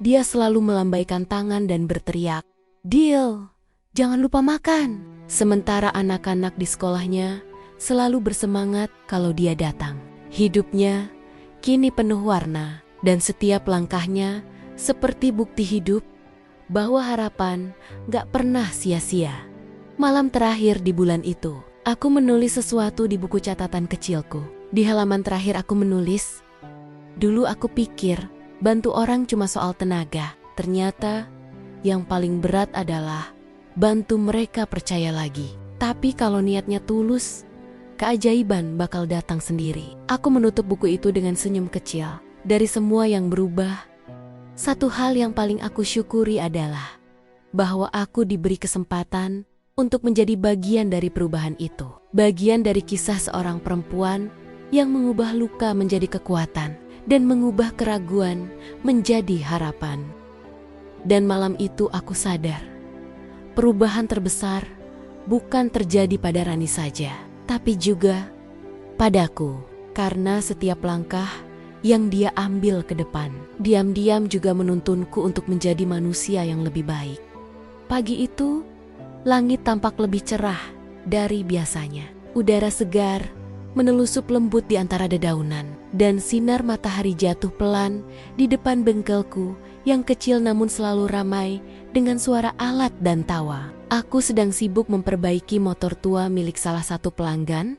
dia selalu melambaikan tangan dan berteriak, "Dil, jangan lupa makan." Sementara anak-anak di sekolahnya selalu bersemangat kalau dia datang. Hidupnya kini penuh warna, dan setiap langkahnya seperti bukti hidup bahwa harapan gak pernah sia-sia. Malam terakhir di bulan itu, aku menulis sesuatu di buku catatan kecilku. Di halaman terakhir aku menulis, dulu aku pikir bantu orang cuma soal tenaga. Ternyata yang paling berat adalah bantu mereka percaya lagi. Tapi kalau niatnya tulus, keajaiban bakal datang sendiri. Aku menutup buku itu dengan senyum kecil. Dari semua yang berubah, satu hal yang paling aku syukuri adalah bahwa aku diberi kesempatan untuk menjadi bagian dari perubahan itu. Bagian dari kisah seorang perempuan yang mengubah luka menjadi kekuatan dan mengubah keraguan menjadi harapan. Dan malam itu aku sadar, perubahan terbesar bukan terjadi pada Rani saja, tapi juga padaku. Karena setiap langkah yang dia ambil ke depan, diam-diam juga menuntunku untuk menjadi manusia yang lebih baik. Pagi itu, langit tampak lebih cerah dari biasanya. Udara segar menelusup lembut di antara dedaunan, dan sinar matahari jatuh pelan di depan bengkelku yang kecil namun selalu ramai dengan suara alat dan tawa. Aku sedang sibuk memperbaiki motor tua milik salah satu pelanggan,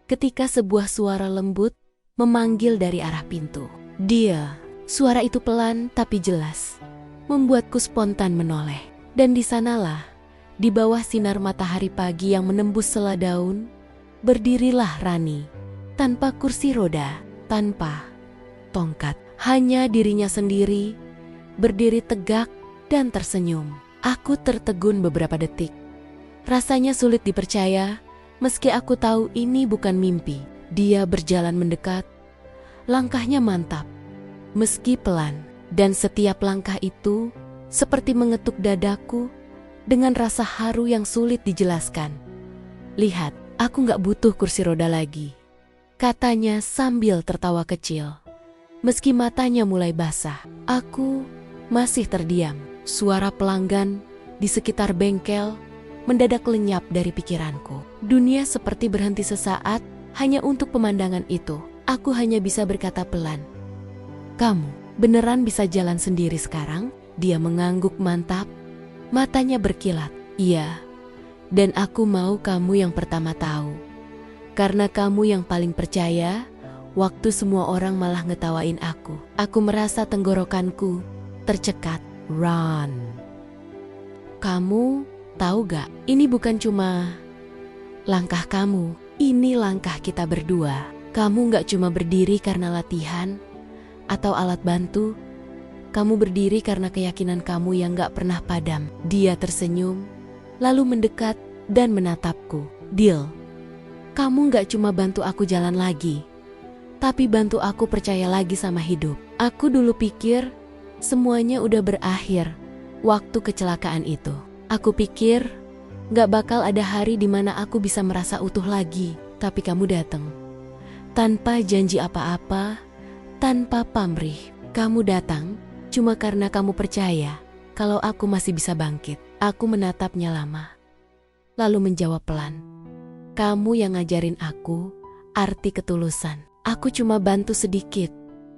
ketika sebuah suara lembut memanggil dari arah pintu. Dia, suara itu pelan tapi jelas, membuatku spontan menoleh. Dan di sanalah, di bawah sinar matahari pagi yang menembus sela daun, berdirilah Rani, tanpa kursi roda, tanpa tongkat. Hanya dirinya sendiri, berdiri tegak dan tersenyum. Aku tertegun beberapa detik. Rasanya sulit dipercaya, meski aku tahu ini bukan mimpi. Dia berjalan mendekat, langkahnya mantap, meski pelan, dan setiap langkah itu seperti mengetuk dadaku dengan rasa haru yang sulit dijelaskan. "Lihat, aku gak butuh kursi roda lagi," katanya sambil tertawa kecil. Meski matanya mulai basah, aku masih terdiam. Suara pelanggan di sekitar bengkel mendadak lenyap dari pikiranku. Dunia seperti berhenti sesaat. Hanya untuk pemandangan itu, aku hanya bisa berkata pelan, "Kamu beneran bisa jalan sendiri sekarang?" Dia mengangguk mantap, matanya berkilat. "Iya, dan aku mau kamu yang pertama tahu. Karena kamu yang paling percaya, waktu semua orang malah ngetawain aku." Aku merasa tenggorokanku tercekat. "Run. Kamu tahu gak, ini bukan cuma langkah kamu. Ini langkah kita berdua. Kamu gak cuma berdiri karena latihan atau alat bantu. Kamu berdiri karena keyakinan kamu yang gak pernah padam." Dia tersenyum, lalu mendekat dan menatapku. "Dil, kamu gak cuma bantu aku jalan lagi, tapi bantu aku percaya lagi sama hidup. Aku dulu pikir semuanya udah berakhir waktu kecelakaan itu. Aku pikir gak bakal ada hari di mana aku bisa merasa utuh lagi, tapi kamu datang. tanpa janji apa-apa, tanpa pamrih. Kamu datang cuma karena kamu percaya kalau aku masih bisa bangkit. Aku menatapnya lama, lalu menjawab pelan. Kamu yang ngajarin aku arti ketulusan. Aku cuma bantu sedikit,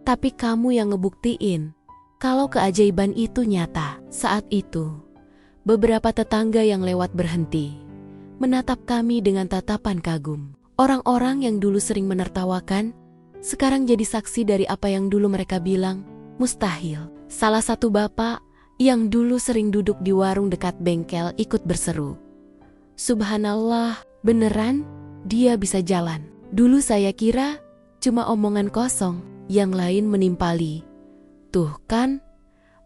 tapi kamu yang ngebuktiin kalau keajaiban itu nyata. Saat itu, beberapa tetangga yang lewat berhenti, menatap kami dengan tatapan kagum. Orang-orang yang dulu sering menertawakan, sekarang jadi saksi dari apa yang dulu mereka bilang mustahil. Salah satu bapak yang dulu sering duduk di warung dekat bengkel ikut berseru, "Subhanallah, beneran dia bisa jalan." Dulu saya kira cuma omongan kosong. Yang lain menimpali, "Tuh kan,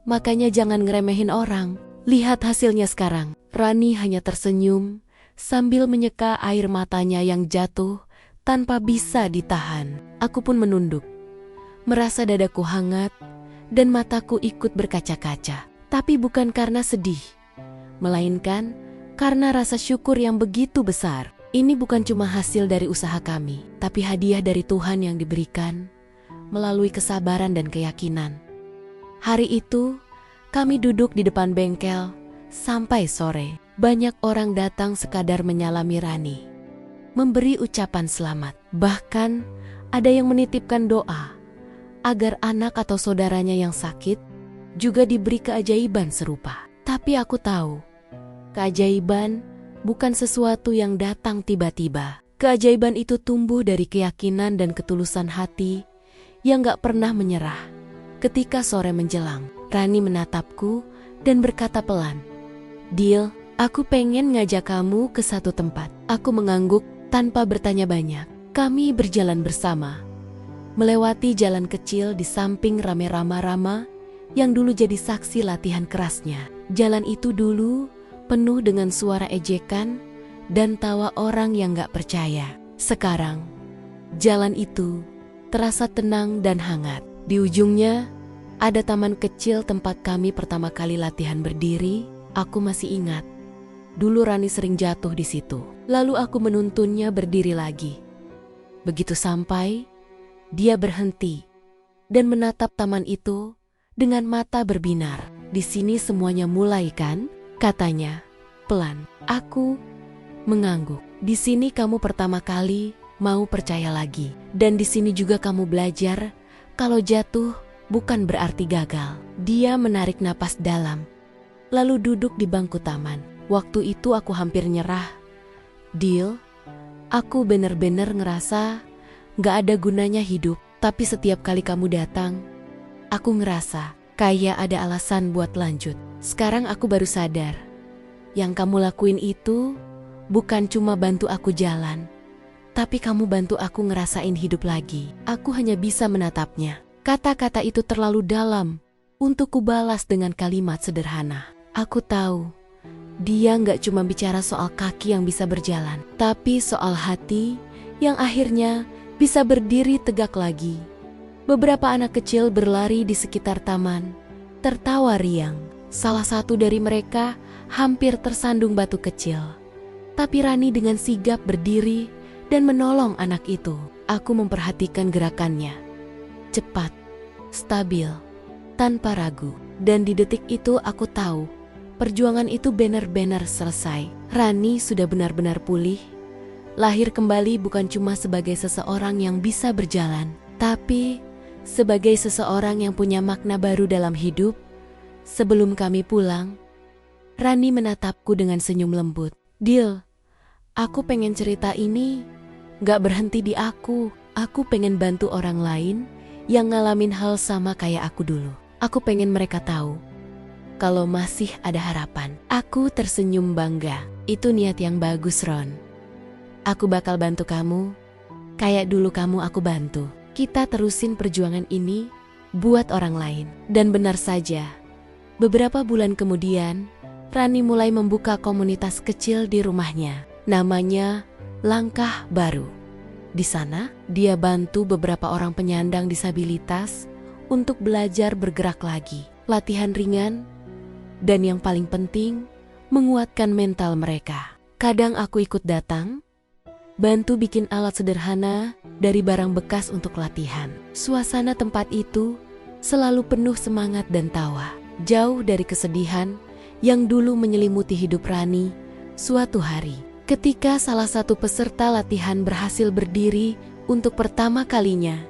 makanya jangan ngeremehin orang. Lihat hasilnya sekarang." Rani hanya tersenyum sambil menyeka air matanya yang jatuh tanpa bisa ditahan. Aku pun menunduk, merasa dadaku hangat dan mataku ikut berkaca-kaca. Tapi bukan karena sedih, melainkan karena rasa syukur yang begitu besar. Ini bukan cuma hasil dari usaha kami, tapi hadiah dari Tuhan yang diberikan melalui kesabaran dan keyakinan. Hari itu, kami duduk di depan bengkel sampai sore. Banyak orang datang sekadar menyalami Rani, memberi ucapan selamat. Bahkan ada yang menitipkan doa agar anak atau saudaranya yang sakit juga diberi keajaiban serupa. Tapi aku tahu, keajaiban bukan sesuatu yang datang tiba-tiba. Keajaiban itu tumbuh dari keyakinan dan ketulusan hati yang gak pernah menyerah. Ketika sore menjelang, Rani menatapku dan berkata pelan, "Dil, aku pengen ngajak kamu ke satu tempat." Aku mengangguk tanpa bertanya banyak. Kami berjalan bersama, melewati jalan kecil di samping rame rama-rama yang dulu jadi saksi latihan kerasnya. Jalan itu dulu penuh dengan suara ejekan dan tawa orang yang gak percaya. Sekarang, jalan itu terasa tenang dan hangat. Di ujungnya, ada taman kecil tempat kami pertama kali latihan berdiri. Aku masih ingat, dulu Rani sering jatuh di situ. Lalu aku menuntunnya berdiri lagi. Begitu sampai, dia berhenti dan menatap taman itu dengan mata berbinar. "Di sini semuanya mulai kan?" katanya pelan. Aku mengangguk. "Di sini kamu pertama kali mau percaya lagi. Dan di sini juga kamu belajar kalau jatuh bukan berarti gagal." Dia menarik napas dalam, lalu duduk di bangku taman. Waktu itu aku hampir nyerah. "Dil, aku bener-bener ngerasa gak ada gunanya hidup. Tapi setiap kali kamu datang, aku ngerasa kayak ada alasan buat lanjut. Sekarang aku baru sadar, yang kamu lakuin itu bukan cuma bantu aku jalan, tapi kamu bantu aku ngerasain hidup lagi." Aku hanya bisa menatapnya. Kata-kata itu terlalu dalam untuk kubalas dengan kalimat sederhana. Aku tahu, dia gak cuma bicara soal kaki yang bisa berjalan, tapi soal hati yang akhirnya bisa berdiri tegak lagi. Beberapa anak kecil berlari di sekitar taman, tertawa riang. Salah satu dari mereka hampir tersandung batu kecil. Tapi Rani dengan sigap berdiri dan menolong anak itu. Aku memperhatikan gerakannya. Cepat, stabil, tanpa ragu. Dan di detik itu aku tahu, perjuangan itu benar-benar selesai. Rani sudah benar-benar pulih. Lahir kembali bukan cuma sebagai seseorang yang bisa berjalan, tapi sebagai seseorang yang punya makna baru dalam hidup. Sebelum kami pulang, Rani menatapku dengan senyum lembut. "Dil, aku pengen cerita ini gak berhenti di aku. Aku pengen bantu orang lain yang ngalamin hal sama kayak aku dulu. Aku pengen mereka tahu kalau masih ada harapan." Aku tersenyum bangga. "Itu niat yang bagus, Ron. Aku bakal bantu kamu kayak dulu kamu aku bantu. Kita terusin perjuangan ini buat orang lain." Dan benar saja, beberapa bulan kemudian, Rani mulai membuka komunitas kecil di rumahnya. Namanya Langkah Baru. Di sana, dia bantu beberapa orang penyandang disabilitas untuk belajar bergerak lagi, latihan ringan, dan yang paling penting, menguatkan mental mereka. Kadang aku ikut datang, bantu bikin alat sederhana dari barang bekas untuk latihan. Suasana tempat itu selalu penuh semangat dan tawa. Jauh dari kesedihan yang dulu menyelimuti hidup Rani. Suatu hari, ketika salah satu peserta latihan berhasil berdiri untuk pertama kalinya,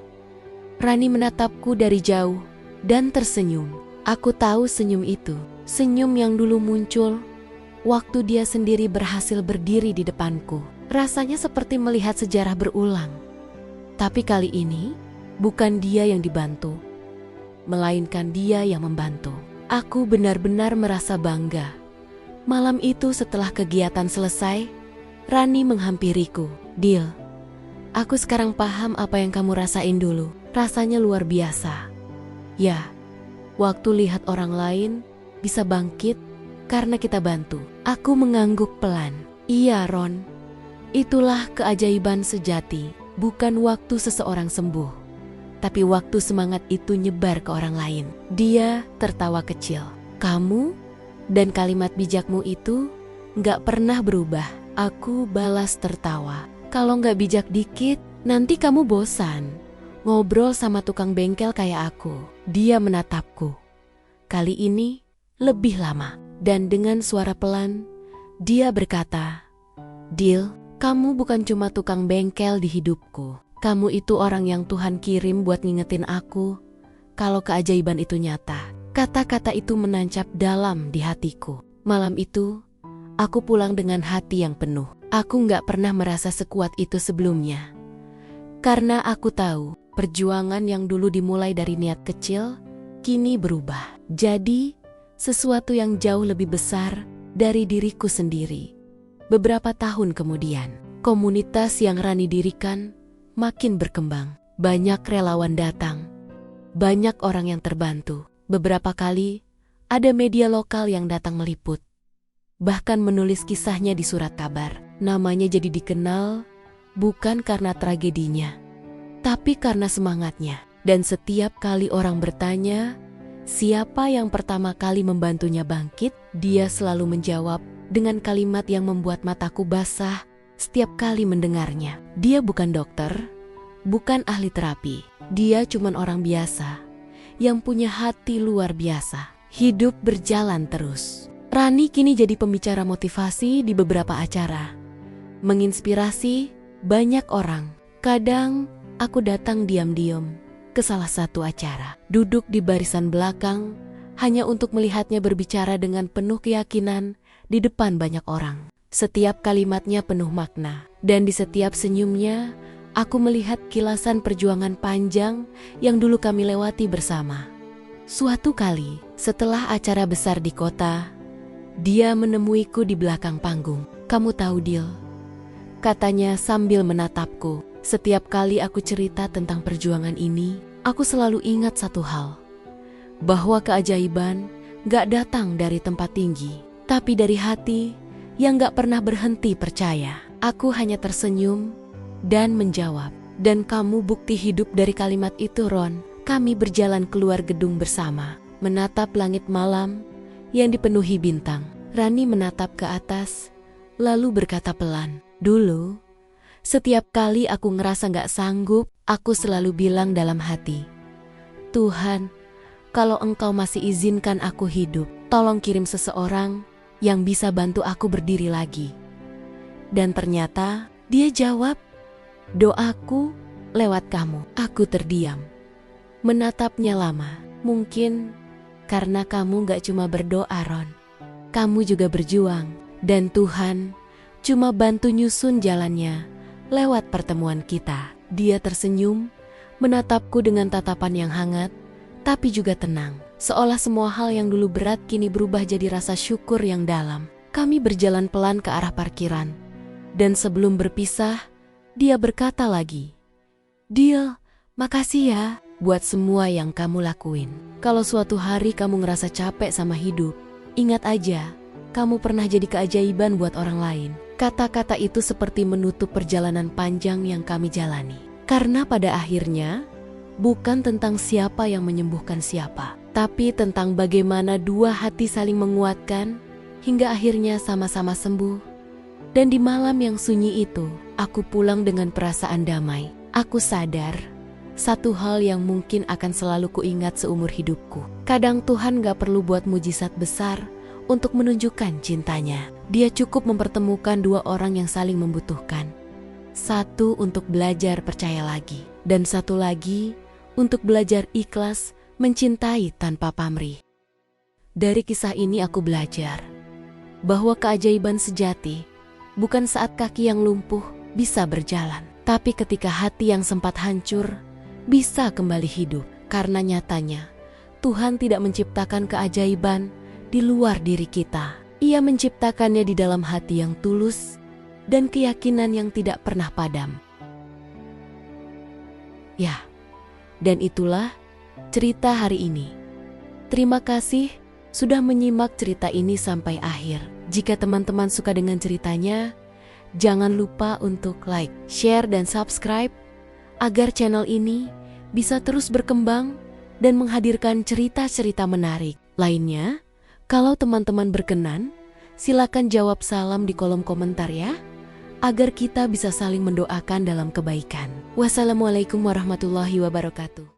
Rani menatapku dari jauh dan tersenyum. Aku tahu senyum itu, senyum yang dulu muncul waktu dia sendiri berhasil berdiri di depanku. Rasanya seperti melihat sejarah berulang. Tapi kali ini, bukan dia yang dibantu, melainkan dia yang membantu. Aku benar-benar merasa bangga. Malam itu setelah kegiatan selesai, Rani menghampiriku. "Dil, aku sekarang paham apa yang kamu rasain dulu. Rasanya luar biasa. Ya, waktu lihat orang lain bisa bangkit karena kita bantu." Aku mengangguk pelan. "Iya, Ron. Itulah keajaiban sejati. Bukan waktu seseorang sembuh, tapi waktu semangat itu nyebar ke orang lain." Dia tertawa kecil. "Kamu dan kalimat bijakmu itu nggak pernah berubah." Aku balas tertawa. "Kalau nggak bijak dikit, nanti kamu bosan ngobrol sama tukang bengkel kayak aku." Dia menatapku. Kali ini lebih lama. Dan dengan suara pelan, dia berkata, "Dil, kamu bukan cuma tukang bengkel di hidupku. Kamu itu orang yang Tuhan kirim buat ngingetin aku kalau keajaiban itu nyata." Kata-kata itu menancap dalam di hatiku. Malam itu, aku pulang dengan hati yang penuh. Aku nggak pernah merasa sekuat itu sebelumnya. Karena aku tahu, perjuangan yang dulu dimulai dari niat kecil, kini berubah. Jadi, sesuatu yang jauh lebih besar dari diriku sendiri. Beberapa tahun kemudian, komunitas yang Rani dirikan makin berkembang. Banyak relawan datang, banyak orang yang terbantu. Beberapa kali, ada media lokal yang datang meliput, bahkan menulis kisahnya di surat kabar. Namanya jadi dikenal bukan karena tragedinya, tapi karena semangatnya. Dan setiap kali orang bertanya, siapa yang pertama kali membantunya bangkit, dia selalu menjawab dengan kalimat yang membuat mataku basah setiap kali mendengarnya. Dia bukan dokter, bukan ahli terapi. Dia cuman orang biasa yang punya hati luar biasa. Hidup berjalan terus. Rani kini jadi pembicara motivasi di beberapa acara, menginspirasi banyak orang. Kadang aku datang diam-diam ke salah satu acara, duduk di barisan belakang hanya untuk melihatnya berbicara dengan penuh keyakinan di depan banyak orang. Setiap kalimatnya penuh makna, dan di setiap senyumnya aku melihat kilasan perjuangan panjang yang dulu kami lewati bersama. Suatu kali, setelah acara besar di kota, dia menemuiku di belakang panggung. "Kamu tahu, Dil," katanya sambil menatapku, "setiap kali aku cerita tentang perjuangan ini, aku selalu ingat satu hal, bahwa keajaiban gak datang dari tempat tinggi, tapi dari hati yang gak pernah berhenti percaya." Aku hanya tersenyum dan menjawab, "Dan kamu bukti hidup dari kalimat itu, Ron." Kami berjalan keluar gedung bersama, menatap langit malam yang dipenuhi bintang. Rani menatap ke atas, lalu berkata pelan, "Dulu, setiap kali aku ngerasa gak sanggup, aku selalu bilang dalam hati, 'Tuhan, kalau Engkau masih izinkan aku hidup, tolong kirim seseorang yang bisa bantu aku berdiri lagi.' Dan ternyata dia jawab, 'Doaku lewat kamu.'" Aku terdiam, menatapnya lama. "Mungkin karena kamu gak cuma berdoa, Ron. Kamu juga berjuang, dan Tuhan cuma bantu nyusun jalannya lewat pertemuan kita." Dia tersenyum, menatapku dengan tatapan yang hangat, tapi juga tenang. Seolah semua hal yang dulu berat kini berubah jadi rasa syukur yang dalam. Kami berjalan pelan ke arah parkiran, dan sebelum berpisah, dia berkata lagi, "Dil, makasih ya buat semua yang kamu lakuin. Kalau suatu hari kamu ngerasa capek sama hidup, ingat aja, kamu pernah jadi keajaiban buat orang lain." Kata-kata itu seperti menutup perjalanan panjang yang kami jalani. Karena pada akhirnya, bukan tentang siapa yang menyembuhkan siapa, tapi tentang bagaimana dua hati saling menguatkan hingga akhirnya sama-sama sembuh Dan di malam yang sunyi itu, aku pulang dengan perasaan damai. Aku sadar, satu hal yang mungkin akan selalu kuingat seumur hidupku. Kadang Tuhan gak perlu buat mujizat besar untuk menunjukkan cintanya. Dia cukup mempertemukan dua orang yang saling membutuhkan. Satu untuk belajar percaya lagi, dan satu lagi untuk belajar ikhlas mencintai tanpa pamrih. Dari kisah ini aku belajar bahwa keajaiban sejati bukan saat kaki yang lumpuh bisa berjalan, tapi ketika hati yang sempat hancur bisa kembali hidup. Karena nyatanya Tuhan tidak menciptakan keajaiban di luar diri kita. Ia menciptakannya di dalam hati yang tulus dan keyakinan yang tidak pernah padam. Ya, dan itulah cerita hari ini. Terima kasih sudah menyimak cerita ini sampai akhir. Jika teman-teman suka dengan ceritanya, jangan lupa untuk like, share, dan subscribe agar channel ini bisa terus berkembang dan menghadirkan cerita-cerita menarik lainnya. Kalau teman-teman berkenan, silakan jawab salam di kolom komentar ya, agar kita bisa saling mendoakan dalam kebaikan. Wassalamualaikum warahmatullahi wabarakatuh.